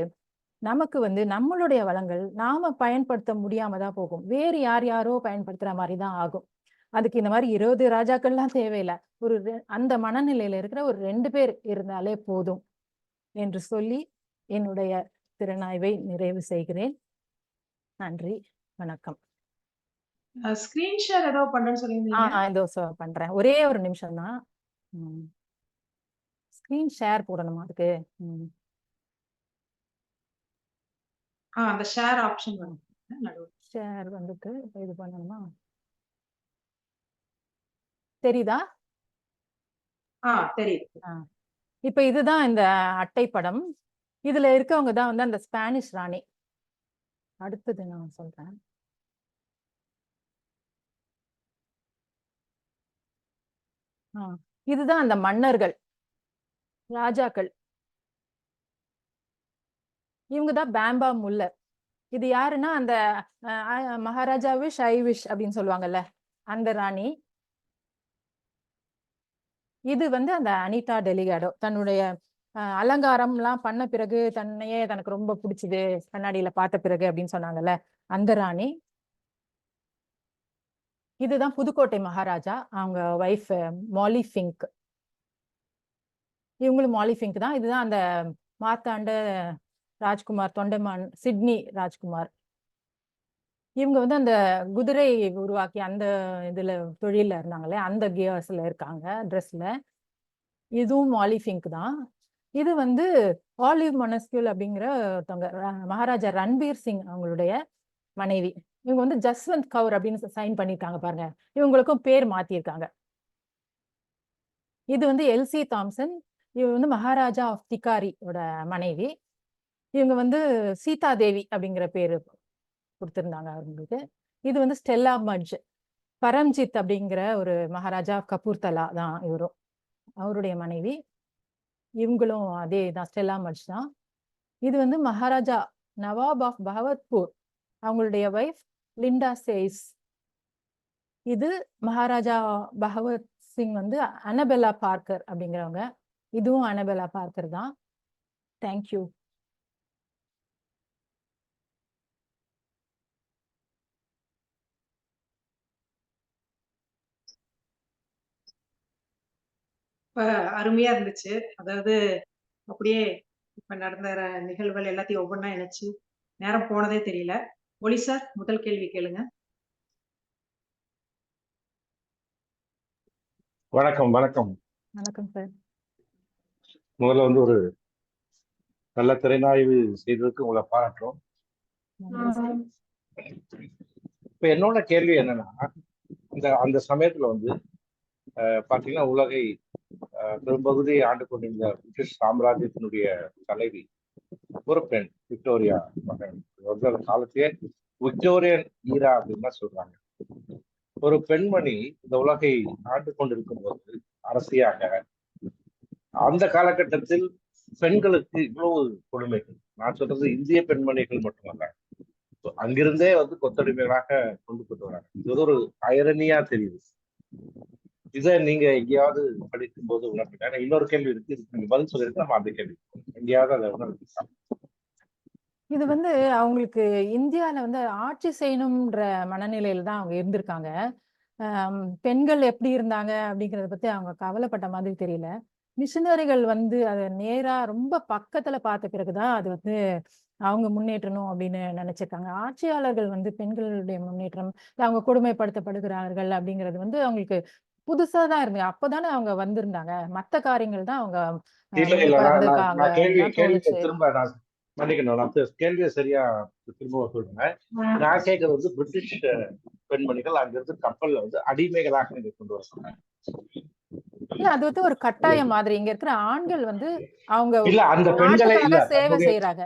நமக்கு வந்து நம்மளுடைய வளங்கள் நாம பயன்படுத்த முடியாம தான் போகும். வேறு யாரோ பயன்படுத்துற மாதிரி தான் ஆகும். அதுக்கு இந்த மாதிரி 20 ராஜாக்கள்லாம் தேவையில்லை. அந்த மனநிலையில இருக்கிற ஒரு 2 பேர் இருந்தாலே போதும் என்று சொல்லி என்னுடைய திறனாய்வை நிறைவு செய்கிறேன். நன்றி, வணக்கம். ஸ்கிரீன் ஷேர் ஏதோ பண்றேன்னு சொல்லியிருந்தீங்க. இதோ பண்றேன். ஒரே ஒரு நிமிஷம் தான். ஸ்கிரீன் ஷேர் போடணுமா அதுக்கு? அந்த ஷேர் ஆப்ஷன் வரும். ஷேர் வந்துட்டு இது பண்ணணுமா? தெரியுதா? தெரியுது. இப்ப இதுதான் இந்த அட்டை படம். இதுல இருக்கவங்க தான் வந்து அந்த ஸ்பானிஷ் ராணி. அடுத்தது நான் சொல்றேன். இதுதான் அந்த மன்னர்கள், ராஜாக்கள். இவங்கதான் பேம்பா முல்லர். இது யாருன்னா அந்த மகாராஜா விஷ் ஐ விஷ் அப்படின்னு சொல்லுவாங்கல்ல அந்த ராணி. இது வந்து அந்த அனிதா டெலிகாடோ தன்னுடைய அலங்காரம் எல்லாம் பண்ண பிறகு தன்னையே தனக்கு ரொம்ப பிடிச்சது கண்ணாடியில பார்த்த பிறகு அப்படின்னு சொன்னாங்கல்ல அந்த ராணி. இதுதான் புதுக்கோட்டை மகாராஜா, அவங்க வைஃப் மாலி ஃபிங்க். இவங்களும் மாலி ஃபிங்க் தான். இதுதான் அந்த மார்த்தாண்ட ராஜ்குமார் தொண்டைமான் சிட்னி ராஜ்குமார். இவங்க வந்து அந்த குதிரை உருவாக்கி அந்த இதுல தொழில இருந்தாங்களே அந்த கியர்ஸ்ல இருக்காங்க ட்ரெஸ்ல. இதுவும் மாலி ஃபிங்க் தான். இது வந்து ஆலிவ் மொனஸ்கியூல் அப்படிங்கிற ஒருத்தவங்க மகாராஜா ரன்பீர் சிங் அவங்களுடைய மனைவி. இவங்க வந்து ஜஸ்வந்த் கவுர் அப்படின்னு சைன் பண்ணிருக்காங்க பாருங்க. இவங்களுக்கும் பேர் மாத்திருக்காங்க. இது வந்து எல்சி தாம்சன். இவ வந்து மகாராஜா ஆஃப் திகாரியோட மனைவி. இவங்க வந்து சீதா தேவி அப்படிங்கிற பேரு கொடுத்திருந்தாங்க அவங்களுக்கு. இது வந்து ஸ்டெல்லா மட்ஜ். பரம்ஜித் அப்படிங்கிற ஒரு மகாராஜா கபூர்தலா தான் இவரும், அவருடைய மனைவி. இவங்களும் அதே தான், ஸ்டெல்லா மட்ஜ் தான். இது வந்து மகாராஜா நவாப் ஆஃப் பகவத்பூர், அவங்களுடைய வைஃப் லிண்டா சேஸ். இது மகாராஜா பகவத் சிங் வந்து அனபெல்லா பார்க்கர் அப்படிங்கிறவங்க. இதுவும் அனபெல்லா பார்க்கர் தான். தேங்க்யூ. அருமையா இருந்துச்சு. அதாவது அப்படியே இப்ப நடந்த நிகழ்வுகள் எல்லாத்தையும் ஒவ்வொன்றா இணைச்சு நேரம் போனதே தெரியல. ஒளி சார், முதல் கேள்வி கேளுங்க. வணக்கம் வணக்கம். வணக்கம் சார். முதல்ல வந்து ஒரு நல்ல திறனாய்வு செய்ததுக்கு உங்களை பாராட்டுறோம். நன்றி சார். இப்ப என்னோட கேள்வி என்னன்னா, அந்த சமயத்துல வந்து பாத்தீங்கன்னா உலகை பெரும்பகுதியை ஆண்டு கொண்டிருந்த பிரிட்டிஷ் சாம்ராஜ்யத்தினுடைய தலைவி ஒரு பெண், விக்டோரியா மகன். அந்த காலத்தையே விக்டோரியன் ஈரா அப்படின்னு தான் சொல்றாங்க. ஒரு பெண்மணி இந்த உலகை ஆண்டு கொண்டிருக்கும் போது அரசியாக அந்த காலகட்டத்தில் பெண்களுக்கு இவ்வளவு கொடுமைகள். நான் சொல்றது இந்திய பெண்மணிகள் மட்டுமல்ல, அங்கிருந்தே வந்து கொத்தடிமைகளாக கொண்டு வராங்க. இது ஒரு ஐரனியா தெரியுது. இதை நீங்க எங்கேயாவது படிக்கும் போது உணர்ந்துட்டா இன்னொரு கேள்வி இருக்கு, இதுக்கு நீங்க பதில் சொல்லிருக்கு. நம்ம அந்த கேள்வி எங்கேயாவது அதை உணர்ந்துக்கலாம். இது வந்து அவங்களுக்கு இந்தியால வந்து ஆட்சி செய்யணும்ன்ற மனநிலையில தான் அவங்க இருந்திருக்காங்க. பெண்கள் எப்படி இருந்தாங்க அப்படிங்கறத பத்தி அவங்க கவலைப்பட்ட மாதிரி தெரியல. மிஷினரிகள் வந்து அதை நேரா ரொம்ப பக்கத்துல பார்த்த பிறகுதான் அது வந்து அவங்க முன்னேற்றணும் அப்படின்னு நினைச்சிருக்காங்க. ஆட்சியாளர்கள் வந்து பெண்களுடைய முன்னேற்றம், அவங்க கொடுமைப்படுத்தப்படுகிறார்கள் அப்படிங்கிறது வந்து அவங்களுக்கு புதுசா தான் இருந்தது. அப்பதானே அவங்க வந்திருந்தாங்க. மத்த காரியங்கள் தான் அவங்க இல்ல இல்ல நான் கேள்வியை தோணுச்சு. திரும்ப நான் மன்னிக்கணும், நான் கேள்வியை சரியா திரும்ப சொல்றேன். நான் கேட்கறது வந்து பிரிட்டிஷ் பெண்மணிகள் அங்கிருந்து கப்பல்ல வந்து அடிமைகளாக இங்க கொண்டு வர. இல்ல, அது வந்து ஒரு கட்டாயம் மாதிரி. இங்க இருக்கிற ஆண்கள் வந்து அவங்க இல்ல அந்த பெண்களை இல்ல சேவை செய்யறாங்க.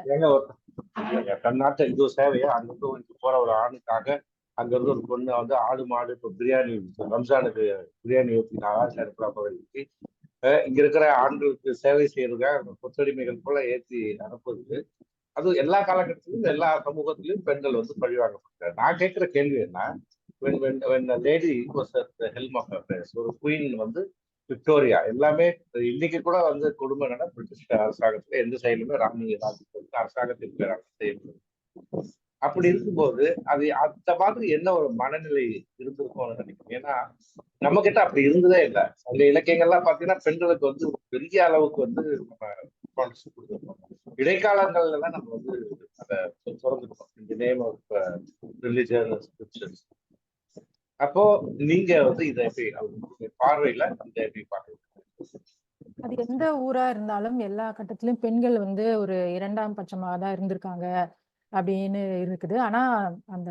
தன்னாட்ட இது சேவையா அங்கிருந்து போற ஒரு ஆணுக்காக அங்க இருந்து ஒரு பொண்ணு வந்து ஆடு மாடு இப்போ பிரியாணி ரம்ஜானுக்கு பிரியாணி ஊற்றி அனுப்புறாங்க. இங்க இருக்கிற ஆண்களுக்கு சேவை செய்யறதுக்காக கொத்தடிமைகள் போல ஏற்றி அனுப்புறது. அது எல்லா காலகட்டத்திலும் எல்லா சமூகத்திலும் பெண்கள் வந்து பழிவாங்கப்பட்டார். நான் கேட்கிற கேள்வி என்ன, lady was at the helm of affairs, ஒரு குயின் வந்து விக்டோரியா. எல்லாமே இன்னைக்கு கூட வந்து கொடுமை என்னன்னா, பிரிட்டிஷ் அரசாங்கத்துல எந்த செயலுமே ராணி அரசாங்கத்தின் பேராக செய்யப்படுது. அப்படி இருக்கும்போது அது அந்த மாதிரி என்ன ஒரு மனநிலை இருந்திருக்கும்னு நினைக்கிறேன். ஏன்னா நம்ம கிட்ட அப்படி இருந்ததே இல்லை. அந்த இலக்கியங்கள்லாம் பாத்தீங்கன்னா பெண்களுக்கு வந்து பெரிய அளவுக்கு வந்து நம்ம கொடுத்துருக்கோம். இடைக்காலங்கள்ல தான் நம்ம வந்து அதை திறந்துருக்கோம், இந்த நேம் ஆஃப் ரிலிஜன் ஸ்கிரிப்சர்ஸ். அப்போ நீங்க வந்து இதை எப்படி பார்வையில இதை எப்படி பாக்குறீங்க? அது எந்த ஊரா இருந்தாலும் எல்லா கட்டத்திலும் பெண்கள் வந்து ஒரு இரண்டாம் பட்சமாக தான் இருந்திருக்காங்க அப்படின்னு இருக்குது. ஆனா அந்த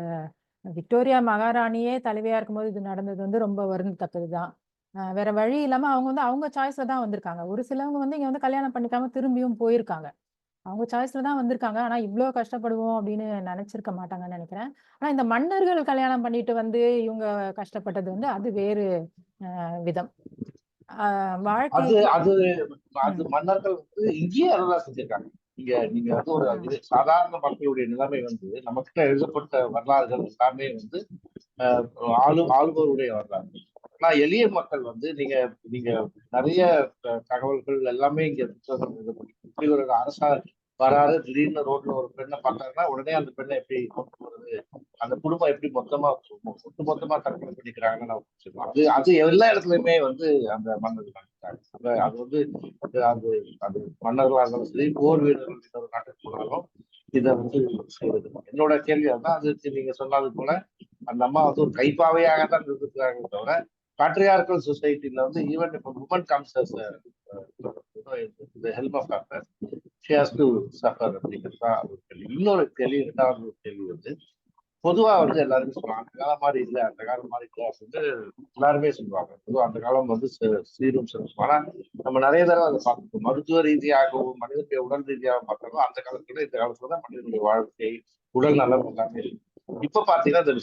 விக்டோரியா மகாராணியே தலைவியா இருக்கும்போது இது நடந்தது வந்து ரொம்ப வருந்தத்தக்கதுதான். வேற வழி இல்லாம அவங்க வந்து அவங்க சாய்ஸ்ல தான் வந்திருக்காங்க. ஒரு சிலவங்க வந்து இங்க வந்து கல்யாணம் பண்ணிக்காம திரும்பியும் போயிருக்காங்க. அவங்க சாய்ஸ்ல தான் வந்திருக்காங்க. ஆனா இவ்வளவு கஷ்டப்படுவோம் அப்படின்னு நினைச்சிருக்க மாட்டாங்கன்னு நினைக்கிறேன். ஆனா இந்த மன்னர்கள் கல்யாணம் பண்ணிட்டு வந்து இவங்க கஷ்டப்பட்டது வந்து அது வேறு விதம். வாழ்க்கை அது மன்னர்கள் வந்து இங்கேயே அதெல்லாம் செஞ்சிருக்காங்க. நீங்க வந்து ஒரு சாதாரண மக்களுடைய நிலைமை வந்து நமக்கிட்ட எழுதப்பட்ட வரலாறுகள் எல்லாமே வந்து ஆளுபவருடைய வரலாறு. ஆனா எளிய மக்கள் வந்து நீங்க நிறைய தகவல்கள் எல்லாமே இங்க இப்படி ஒரு அரசா வராது, திடீர்னு ரோட்ல ஒரு பெண்ணை பார்த்தாருன்னா உடனே அந்த பெண்ணை எப்படி கொண்டு வருது, அந்த குடும்பம் எப்படி ஒட்டுமொத்தமா தற்கொலை பண்ணிக்கிறாங்கன்னு நம்ம புரிஞ்சுக்கலாம். அது எல்லா இடத்துலயுமே வந்து அந்த மன்னர்கள் அது வந்து அது அது மன்னர்களா இருந்தாலும் சரி, போர் வீரர்கள் இன்னொரு நாட்டுக்கு போனாலும் இதை வந்து செய்வது. என்னோட கேள்வி அதுதான். அது நீங்க சொன்னது போல அந்த அம்மா வந்து ஒரு கைப்பாவையாக தான் இருந்திருக்கிறாங்க தவிர, பேட்ரியார்கல் சொசைட்டில வந்து ஈவன் இப்போ woman comes as help of offer she has to suffer அப்படிங்கிறது தான் ஒரு கேள்வி. இன்னொரு கேள்வி, இரண்டாவது கேள்வி வந்து பொதுவா வந்து எல்லாருமே சொல்லுவாங்க அந்த காலம் மாதிரி இல்லை, அந்த காலம் மாதிரி இல்லை அப்படின்னு எல்லாருமே சொல்லுவாங்க. பொதுவா அந்த காலம் வந்து சீரும் சிறப்பும். ஆனா நம்ம நிறைய தடவை அதை பார்க்கணும். மருத்துவ ரீதியாகவும் மனிதனுடைய உடல் ரீதியாக பார்த்தாலும் அந்த காலத்துல இந்த காலத்துல தான் மனிதனுடைய வாழ்க்கை உடல் நலம் எல்லாமே இருக்கு. இப்ப பாத்தீங்கன்னா இந்த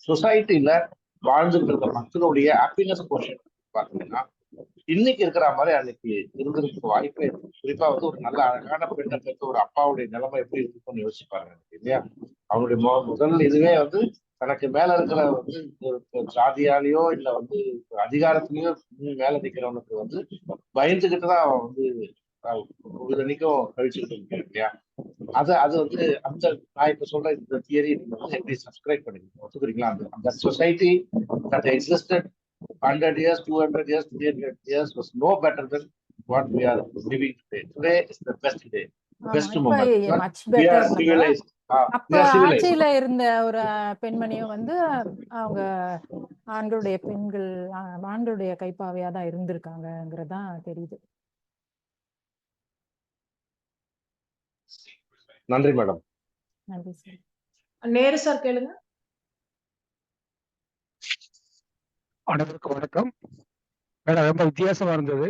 சொசைட்டில வாழ்ந்துட்டு இருக்க மக்களுடைய ஹாப்பினஸ் போர்ஷன் பாத்தீங்கன்னா இன்னைக்கு இருக்கிற மாதிரி அன்னைக்கு இருக்கிறதுக்கு வாய்ப்பே இருக்கு. குறிப்பா வந்து ஒரு நல்ல அழகான பெண்ணை பெற்ற ஒரு அப்பாவுடைய நிலைமை எப்படி இருக்குன்னு யோசிச்சு பாருங்க இல்லையா? அவனுடைய முதல் இதுவே வந்து தனக்கு மேல இருக்கிற வந்து ஜாதியாலேயோ இல்ல வந்து அதிகாரத்திலேயோ மேல நிக்கிறவனுக்கு வந்து பயந்துகிட்டுதான் அவன் வந்து ஒரு தனிக்கும் கழிச்சுக்கிட்டு இருக்கேன் இல்லையா? அது வந்து அந்த நான் இப்ப சொல்ற இந்த தியரி நீங்க வந்து எப்படி சப்ஸ்கிரைப் பண்ணிக்கணும் ஒத்துக்கிறீங்களா? அந்த society that existed 100 years, 200 years, 300 years was no better than what we are living today. Today is the best day, best moment. Much We are better. civilized. அப்ப ஆட்சியில இருந்த ஒரு பெண்மணியும் வந்து அவங்க ஆண்களுடைய கைப்பாவையா தான் இருந்திருக்காங்கிறதான் தெரியுது. நன்றி மேடம். நன்றி சார். நேரு சார் கேளுங்க. அனைவருக்கும் வணக்கம் மேடம். ரொம்ப வித்தியாசமா இருந்தது.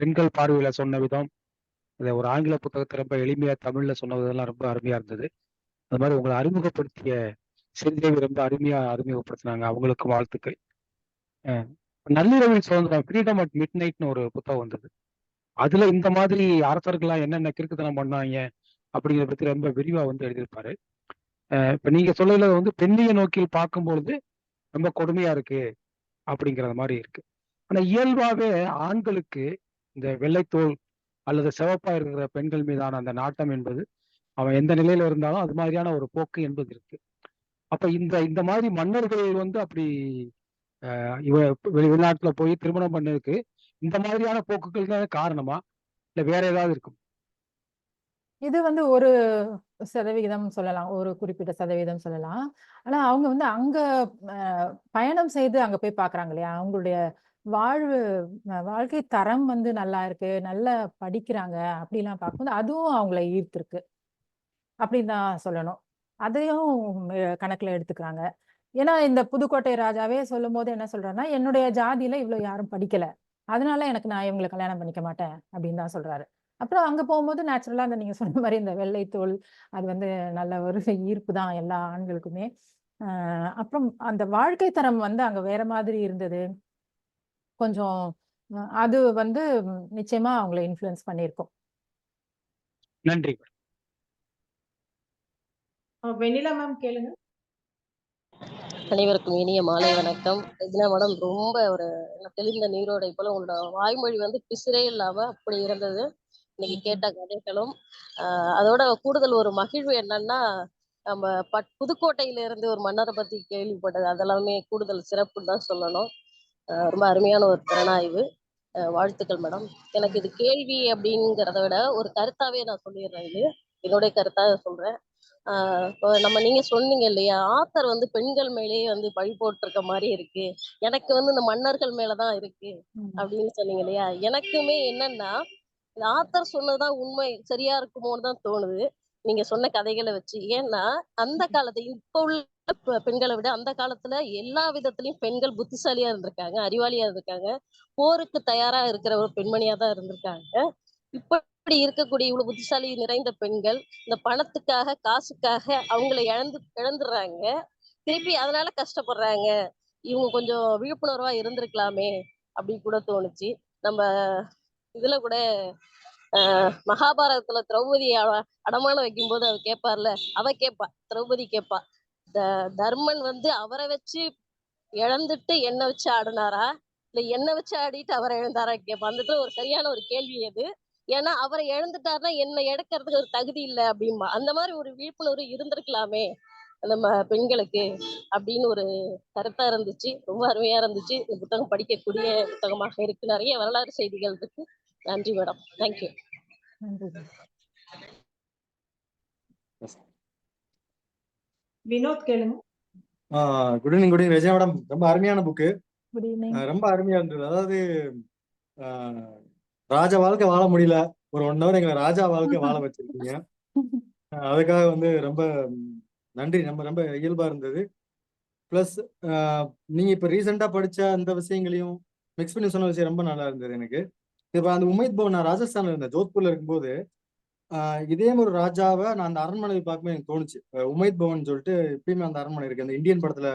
பெண்கள் பார்வையில சொன்ன விதம், இதை ஒரு ஆங்கில புத்தகத்தை ரொம்ப எளிமையா தமிழ்ல சொன்னதெல்லாம் ரொம்ப அருமையா இருந்தது. அது மாதிரி உங்களை அறிமுகப்படுத்திய ஸ்ரீதேவி ரொம்ப அருமையா அறிமுகப்படுத்தினாங்க. அவங்களுக்கும் வாழ்த்துக்கள். நள்ளிரவில் சுதந்திரம், ஃப்ரீடம் அட் மிட் நைட்னு ஒரு புத்தகம் வந்தது. அதுல இந்த மாதிரி அரசர்கள்லாம் என்னென்ன கிறுக்குத்தனம் பண்ணாங்க அப்படிங்கிறத பத்தி ரொம்ப விரிவா வந்து எழுதியிருப்பாரு. இப்ப நீங்க சொல்லல வந்து பெண்ணிய நோக்கில் பார்க்கும்பொழுது ரொம்ப கொடுமையா இருக்கு அப்படிங்கிற மாதிரி இருக்கு. ஆனா இயல்பாவே ஆண்களுக்கு இந்த வெள்ளைத்தோல் அல்லது சிவப்பா இருக்கிற பெண்கள் மீதான அந்த நாட்டம் என்பது அவன் எந்த நிலையில இருந்தாலும் அது மாதிரியான ஒரு போக்கு என்பது இருக்கு. அப்ப இந்த மாதிரி மன்னர்கள் வந்து அப்படி வெளிநாட்டுல போய் திருமணம் பண்ணதுக்கு இந்த மாதிரியான போக்குகள் தான் காரணமா இல்ல வேற ஏதாவது இருக்கும்? இது வந்து ஒரு சதவிகிதம் சொல்லலாம், ஒரு குறிப்பிட்ட சதவீதம் சொல்லலாம். ஆனா அவங்க வந்து அங்க பயணம் செய்து அங்க போய் பாக்குறாங்க இல்லையா, அவங்களுடைய வாழ்க்கை தரம் வந்து நல்லா இருக்கு, நல்லா படிக்கிறாங்க அப்படிலாம் பார்க்கும்போது அதுவும் அவங்கள ஈர்த்திருக்கு அப்படின்னு தான் சொல்லணும். அதையும் கணக்குல எடுத்துக்கிறாங்க. ஏன்னா இந்த புதுக்கோட்டை ராஜாவே சொல்லும் போது என்ன சொல்றாருன்னா, என்னுடைய ஜாதியில இவ்வளவு யாரும் படிக்கல, அதனால நான் இவங்களை கல்யாணம் பண்ணிக்க மாட்டேன் அப்படின்னு தான் சொல்றாரு. அப்புறம் அங்க போகும்போது நேச்சுரலா அந்த நீங்க சொன்ன மாதிரி இந்த வெள்ளை தோல் அது வந்து நல்ல ஒரு ஈர்ப்பு தான் எல்லா ஆண்களுக்குமே. அப்புறம் அந்த வாழ்க்கை தரம் வந்து அங்க வேற மாதிரி இருந்தது கொஞ்சம். அது வந்து நிச்சயமா அவங்களை இன்ஃப்ளூயன்ஸ் பண்ணியிருக்கோம். நன்றி. வெண்ணிலா மேம் கேளுங்க. அனைவருக்கும் இனிய மாலை வணக்கம். ரெஜினா மேடம், ரொம்ப ஒரு தெளிந்த நீரோடை போல உங்களோட வாய்மொழி வந்து பிசுரே இல்லாம அப்படி இருந்தது. இன்னைக்கு கேட்ட கதைகளும் அதோட கூடுதல் ஒரு மகிழ்வு என்னன்னா, நம்ம புதுக்கோட்டையில இருந்து ஒரு மன்னரை பத்தி கேள்விப்பட்டது, அதெல்லாமே கூடுதல் சிறப்புன்னு தான் சொல்லணும். ரொம்ப அருமையான ஒரு திறனாய்வு. வாழ்த்துக்கள் மேடம். எனக்கு இது கேள்வி அப்படிங்கிறத விட ஒரு கருத்தாவே நான் சொல்லிடுறேன். இது என்னுடைய கருத்தாக சொல்றேன். இப்போ நீங்க சொன்னீங்க இல்லையா, ஆத்தர் வந்து பெண்கள் மேலேயே வந்து பழி போட்டிருக்க மாதிரி இருக்கு, எனக்கு வந்து இந்த மன்னர்கள் மேலதான் இருக்கு அப்படின்னு சொன்னீங்க இல்லையா. எனக்குமே என்னன்னா, இந்த ஆத்தர் சொன்னதுதான் உண்மை சரியா இருக்குமோன்னு தான் தோணுது நீங்க சொன்ன கதைகளை வச்சு. ஏன்னா அந்த காலத்து இப்ப உள்ள பெண்களை விட அந்த காலத்துல எல்லா விதத்திலயும் பெண்கள் புத்திசாலியா இருந்திருக்காங்க, அறிவாளியா இருந்திருக்காங்க, போருக்கு தயாரா இருக்கிற ஒரு பெண்மணியா தான் இருந்திருக்காங்க. இப்படி இருக்கக்கூடிய இவ்வளவு புத்திசாலி நிறைந்த பெண்கள் இந்த பணத்துக்காக காசுக்காக அவங்களை இழந்துடுறாங்க, திருப்பி அதனால கஷ்டப்படுறாங்க. இவங்க கொஞ்சம் விழிப்புணர்வா இருந்திருக்கலாமே அப்படின்னு கூட தோணுச்சு. நம்ம இதுல கூட மகாபாரதத்துல திரௌபதி அடமானம் வைக்கும் போது அவ கேட்பார்ல, திரௌபதி கேட்பா, தர்மன் வந்து அவரை வச்சு இழந்துட்டு என்ன வச்சு ஆடினாரா இல்ல என்ன வச்சு ஆடிட்டு அவரை இழந்தாரா கேட்பா. அந்த ஒரு சரியான ஒரு கேள்வி அது. ஏன்னா அவரை இழந்துட்டாருன்னா என்ன எடுக்கிறதுக்கு ஒரு தகுதி இல்லை அப்படின்பா. அந்த மாதிரி ஒரு விழிப்புணர்வு இருந்திருக்கலாமே நம்ம பெண்களுக்கு அப்படின்னு ஒரு கருத்தா இருந்துச்சு. ரொம்ப அருமையா இருந்துச்சு. இந்த புத்தகம் படிக்கக்கூடிய புத்தகமாக இருக்கு. நிறைய வரலாறு செய்திகள் இருக்கு. நன்றி மேடம். தேங்க்யூ. வினோத் கேளுங்க. Good evening Regina madam. ரொம்ப அருமையான புக்கு, குட் ஈவினிங். ரொம்ப அருமையா இருந்தது. அதாவது ராஜா வாழ்க்கை வாழ முடியல, ஒரு 1 hour எங்களை ராஜா வாழ்க்கை வாழ வச்சிருக்கீங்க. அதுக்காக வந்து ரொம்ப நன்றி. நம்ம ரொம்ப இயல்பா இருந்தது. பிளஸ் நீங்க இப்ப ரீசெண்டா படிச்ச அந்த விஷயங்களையும் மிக்ஸ் பண்ணி சொன்ன விஷயம் ரொம்ப நல்லா இருந்தது எனக்கு. இப்ப அந்த உமைத் பவன் நான் ராஜஸ்தான்ல இருந்தேன். ஜோத்பூர்ல இருக்கும்போது இதே ஒரு ராஜாவை நான் அந்த அரண்மனை பார்க்கும்போது எனக்கு தோணுச்சு. உமைத் பவன் சொல்லிட்டு இப்பயுமே அந்த அரண்மனை இருக்கு. அந்த இந்தியன் படத்துல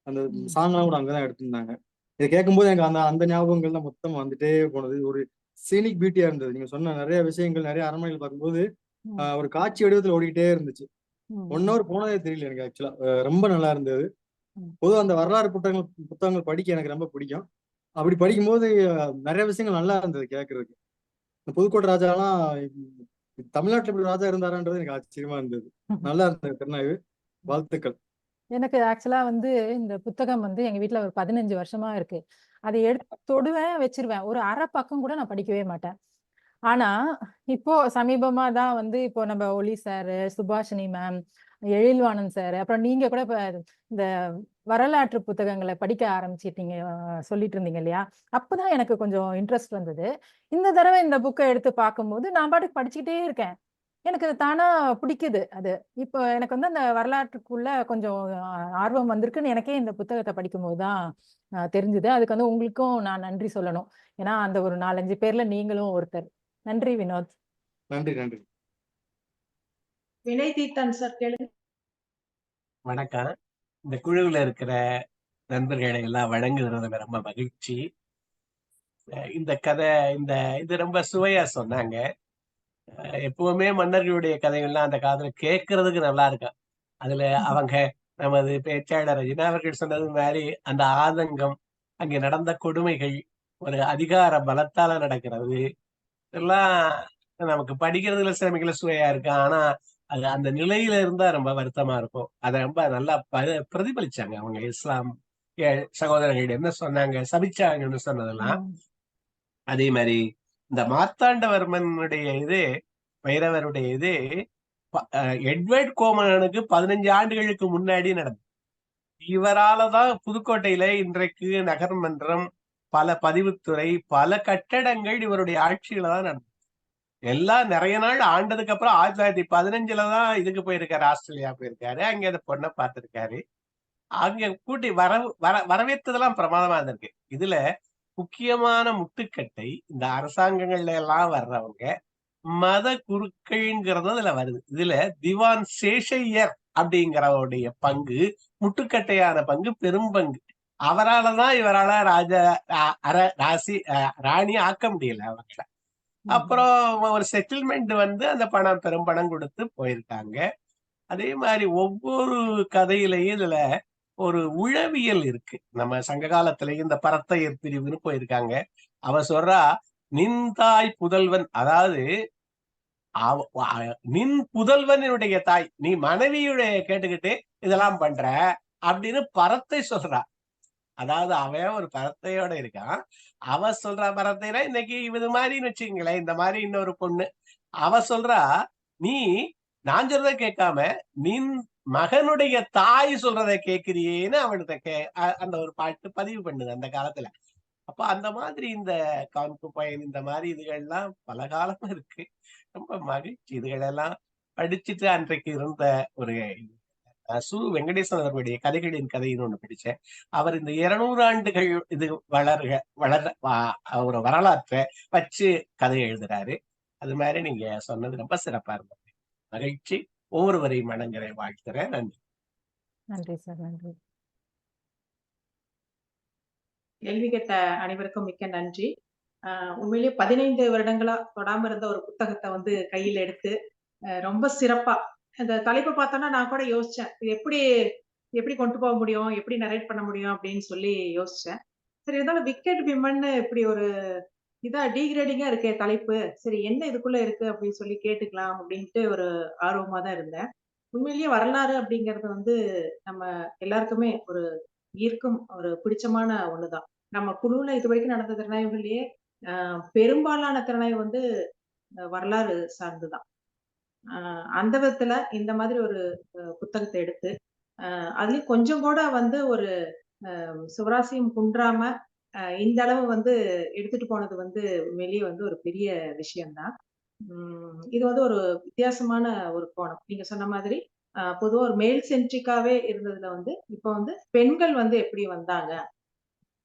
அந்த சாங்லாம் கூட அங்கதான் எடுத்திருந்தாங்க. இதை கேட்கும்போது எனக்கு அந்த அந்த ஞாபகங்கள் தான் மொத்தம் வந்துட்டே போனது. ஒரு சீனிக் பியூட்டியா இருந்தது. நீங்க சொன்ன நிறைய விஷயங்கள் நிறைய அரண்மனைகள் பார்க்கும்போது ஒரு காட்சி வடிவத்தில் ஓடிக்கிட்டே இருந்துச்சு. 1 hour போனதே தெரியல எனக்கு ஆக்சுவலா. ரொம்ப நல்லா இருந்தது. பொதுவாக அந்த வரலாறு புத்தகங்கள் படிக்க எனக்கு ரொம்ப பிடிக்கும். அப்படி படிக்கும்போது நிறைய விஷயங்கள் நல்லா இருந்தது கேட்கறதுக்கு. இந்த புதுக்கோட்டை ராஜாலாம் தமிழ்நாட்டுல இப்படி ராஜா இருந்தாரான்றது எனக்கு ஆச்சரியமா இருந்தது. நல்லா இருந்தது திறனாய்வு. வாழ்த்துக்கள். எனக்கு ஆக்சுவலா வந்து இந்த புத்தகம் வந்து எங்க வீட்ல ஒரு 15 வருஷமா இருக்கு. அதை எடுத்து தொடுவேன், வச்சிருவேன். ஒரு அரை பக்கம் கூட நான் படிக்கவே மாட்டேன். ஆனா இப்போ சமீபமா தான் வந்து இப்போ நம்ம Oli sir, Subashini ma'am, Ezhilvanan sir, அப்புறம் நீங்க கூட இப்ப இந்த வரலாற்று புத்தகங்களை படிக்க ஆரம்பிச்சிட்டீங்க, சொல்லிட்டு இருந்தீங்க இல்லையா? அப்பதான் எனக்கு கொஞ்சம் இன்ட்ரெஸ்ட் வந்தது. இந்த தடவை இந்த புக்கை எடுத்து பார்க்கும்போது நான் பாட்டுக்கு படிச்சுக்கிட்டே இருக்கேன். எனக்கு அது தானா பிடிக்குது அது. இப்போ எனக்கு வந்து அந்த வரலாற்றுக்குள்ள கொஞ்சம் ஆர்வம் வந்திருக்குன்னு எனக்கே இந்த புத்தகத்தை படிக்கும்போது தான் தெரிஞ்சுது. அதுக்கு வந்து உங்களுக்கும் நான் நன்றி சொல்லணும். ஏன்னா அந்த ஒரு 4, 5 பேர்ல நீங்களும் ஒருத்தர். நன்றி வினோத். நன்றி நன்றி. வினய் தீர்த்தன் சார் கேளுங்க. வணக்கம். இந்த குழுவில் இருக்கிற நண்பர்களை எல்லாம் வழங்குறதுல ரொம்ப மகிழ்ச்சி. இந்த கதை இது ரொம்ப சுவையா சொன்னாங்க. எப்பவுமே மன்னர்களுடைய கதைகள்லாம் அந்த காலத்துல கேட்கறதுக்கு நல்லா இருக்கும். அதுல அவங்க நமது பேச்சாளர் ரஜினா அவர்கள் சொன்னது மாதிரி அந்த ஆதங்கம், அங்கே நடந்த கொடுமைகள், ஒரு அதிகார பலத்தால நடக்கிறது எல்லாம் நமக்கு படிக்கிறதுல சிறமைகள சுவையா இருக்கு. ஆனா அது அந்த நிலையில இருந்தா ரொம்ப வருத்தமா இருக்கும். அதை ரொம்ப நல்லா பிரதிபலிச்சாங்க அவங்க. இஸ்லாம் சகோதரர்கள் என்ன சொன்னாங்க, சபிச்சாங்கன்னு சொன்னதெல்லாம். அதே மாதிரி இந்த மார்த்தாண்டவர்மனுடைய பைரவருடைய எட்வர்ட் கோமகனுக்கு 15 ஆண்டுகளுக்கு முன்னாடி நடந்தது. இவராலதான் புதுக்கோட்டையில இன்றைக்கு நகர்மன்றம், பல பதிவுத்துறை, பல கட்டடங்கள் இவருடைய ஆட்சியில தான் நடந்தது. எல்லாம் நிறைய நாள் ஆண்டதுக்கு அப்புறம் 1915 தான் இதுக்கு போயிருக்காரு, ஆஸ்திரேலியா போயிருக்காரு. அங்க அந்த பொண்ணை பார்த்திருக்காரு. அங்க கூட்டி வரவேற்றதெல்லாம் பிரமாதமா இருந்திருக்கு. இதுல முக்கியமான முட்டுக்கட்டை, இந்த அரசாங்கங்கள்ல எல்லாம் வர்றவங்க மத குருக்கள்ங்கிறது அதுல வருது. இதுல திவான் சேஷையர் அப்படிங்கிறவருடைய பங்கு, முட்டுக்கட்டையான பங்கு, பெரும் பங்கு. அவராலதான் இவரால ராணி ஆக்க முடியல அவங்கள. அப்புறம் ஒரு செட்டில்மெண்ட் வந்து அந்த பெரும் பணம் கொடுத்து போயிருக்காங்க. அதே மாதிரி ஒவ்வொரு கதையிலையும் இதுல ஒரு உளவியல் இருக்கு. நம்ம சங்க காலத்திலேயே இந்த பரத்தையர் பிரிவுன்னு போயிருக்காங்க. அவ சொல்றா, நின் தாய் புதல்வன், அதாவது நின் புதல்வனுடைய தாய், நீ மனைவியுடைய கேட்டுக்கிட்டு இதெல்லாம் பண்ற அப்படின்னு பரத்தை சொல்றா. அதாவது அவன் ஒரு பரத்தையோட இருக்கான். அவ சொல்றா பரத்தைனா இன்னைக்கு இது மாதிரின்னு வச்சுக்கங்களேன், இந்த மாதிரி இன்னொரு பொண்ணு அவ சொல்றா, நீ நான் சொல்றத கேட்காம நின் மகனுடைய தாய் சொல்றதை கேட்கிறியேன்னு அவனுக்கு அந்த ஒரு பாட்டு பதிவு பண்ணுது அந்த காலத்துல. அப்ப அந்த மாதிரி இந்த கான்குபைன் இந்த மாதிரி இதுகள்லாம் பல காலமா இருக்கு. ரொம்ப மகிழ்ச்சி இதுகளெல்லாம் படிச்சுட்டு. அன்றைக்கு இருந்த ஒரு சு வெங்கடேசன் அவர்களுடைய கதைகளின் கதைன்னு ஒண்ணு படிச்சேன். அவர் இந்த 200 ஆண்டுகள் இது வளர ஒரு வரலாற்றை வச்சு கதை எழுதுறாரு. அது மாதிரி நீங்க சொன்னது ரொம்ப சிறப்பா இருந்தது. மகிழ்ச்சி. ஒவ்வொருவரையும் வணங்குறேன், வாழ்த்துறேன். நன்றி. நன்றி சார். நன்றி. கேள்வி கேட்ட அனைவருக்கும் மிக்க நன்றி. உண்மையிலேயே 15 வருடங்களா தொடாம இருந்த ஒரு புத்தகத்தை வந்து கையில் எடுத்து ரொம்ப சிறப்பா, இந்த தலைப்பு பார்த்தோன்னா நான் கூட யோசிச்சேன், இது எப்படி கொண்டு போக முடியும், எப்படி நரேட் பண்ண முடியும் அப்படின்னு சொல்லி யோசிச்சேன். சரி, இருந்தாலும் விக்கெட் விமன்னு இப்படி ஒரு டீக்ரேடிங்கா இருக்கே தலைப்பு, சரி என்ன இதுக்குள்ள இருக்கு அப்படின்னு சொல்லி கேட்டுக்கலாம் அப்படின்ட்டு ஒரு ஆர்வமா தான் இருந்தேன். உண்மையிலேயே வரலாறு அப்படிங்கிறது வந்து நம்ம எல்லாருக்குமே ஒரு ஈர்க்கும் ஒரு பிடிச்சமான ஒண்ணுதான். நம்ம குழுவுல இதுவரைக்கும் நடந்த திறனாய்வுகள்லயே பெரும்பாலான திறனாய்வு வந்து வரலாறு சார்ந்துதான். அந்த விதத்துல இந்த மாதிரி ஒரு புத்தகத்தை எடுத்து அதுலயும் கொஞ்சம் கூட வந்து ஒரு சுவராசியம் குன்றாம இந்த அளவு வந்து எடுத்துட்டு போனது வந்து உண்மையிலேயே வந்து ஒரு பெரிய விஷயம்தான். இது வந்து ஒரு வித்தியாசமான ஒரு கோணம். நீங்க சொன்ன மாதிரி பொதுவா ஒரு மேல் சென்ட்ரிக்காவே இருந்ததுல வந்து இப்ப வந்து பெண்கள் வந்து எப்படி வந்தாங்க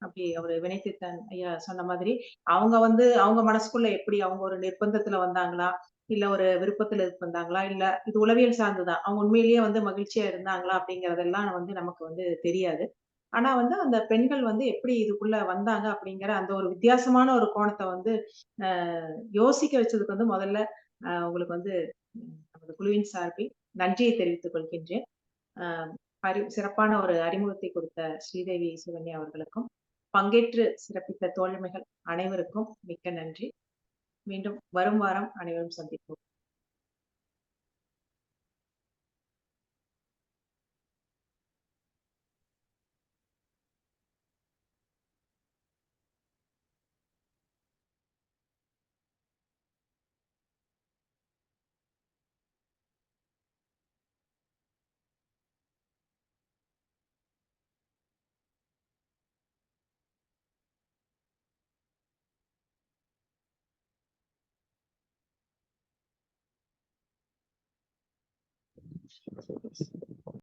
அப்படி அவரு வினைத்தித்தன் ஐயா சொன்ன மாதிரி அவங்க வந்து அவங்க மனசுக்குள்ள எப்படி அவங்க ஒரு நிர்பந்தத்துல வந்தாங்களா இல்ல ஒரு விருப்பத்துல வந்தாங்களா இல்ல இது உளவியல் சார்ந்துதான் அவங்க உண்மையிலேயே வந்து மகிழ்ச்சியா இருந்தாங்களா அப்படிங்கறதெல்லாம் வந்து நமக்கு வந்து தெரியாது. ஆனா வந்து அந்த பெண்கள் வந்து எப்படி இதுக்குள்ள வந்தாங்க அப்படிங்கிற அந்த ஒரு வித்தியாசமான ஒரு கோணத்தை வந்து யோசிக்க வச்சதுக்கு வந்து முதல்ல உங்களுக்கு வந்து நமது குழுவின் சார்பில் நன்றியை தெரிவித்துக் கொள்கின்றேன். அஹ் சிறப்பான ஒரு அறிமுகத்தை கொடுத்த ஸ்ரீதேவி சுகன்யா அவர்களுக்கும் பங்கேற்று சிறப்பித்த தோழமைகள் அனைவருக்கும் மிக்க நன்றி. மீண்டும் வரும் வாரம் அனைவரும் சந்திப்போம்.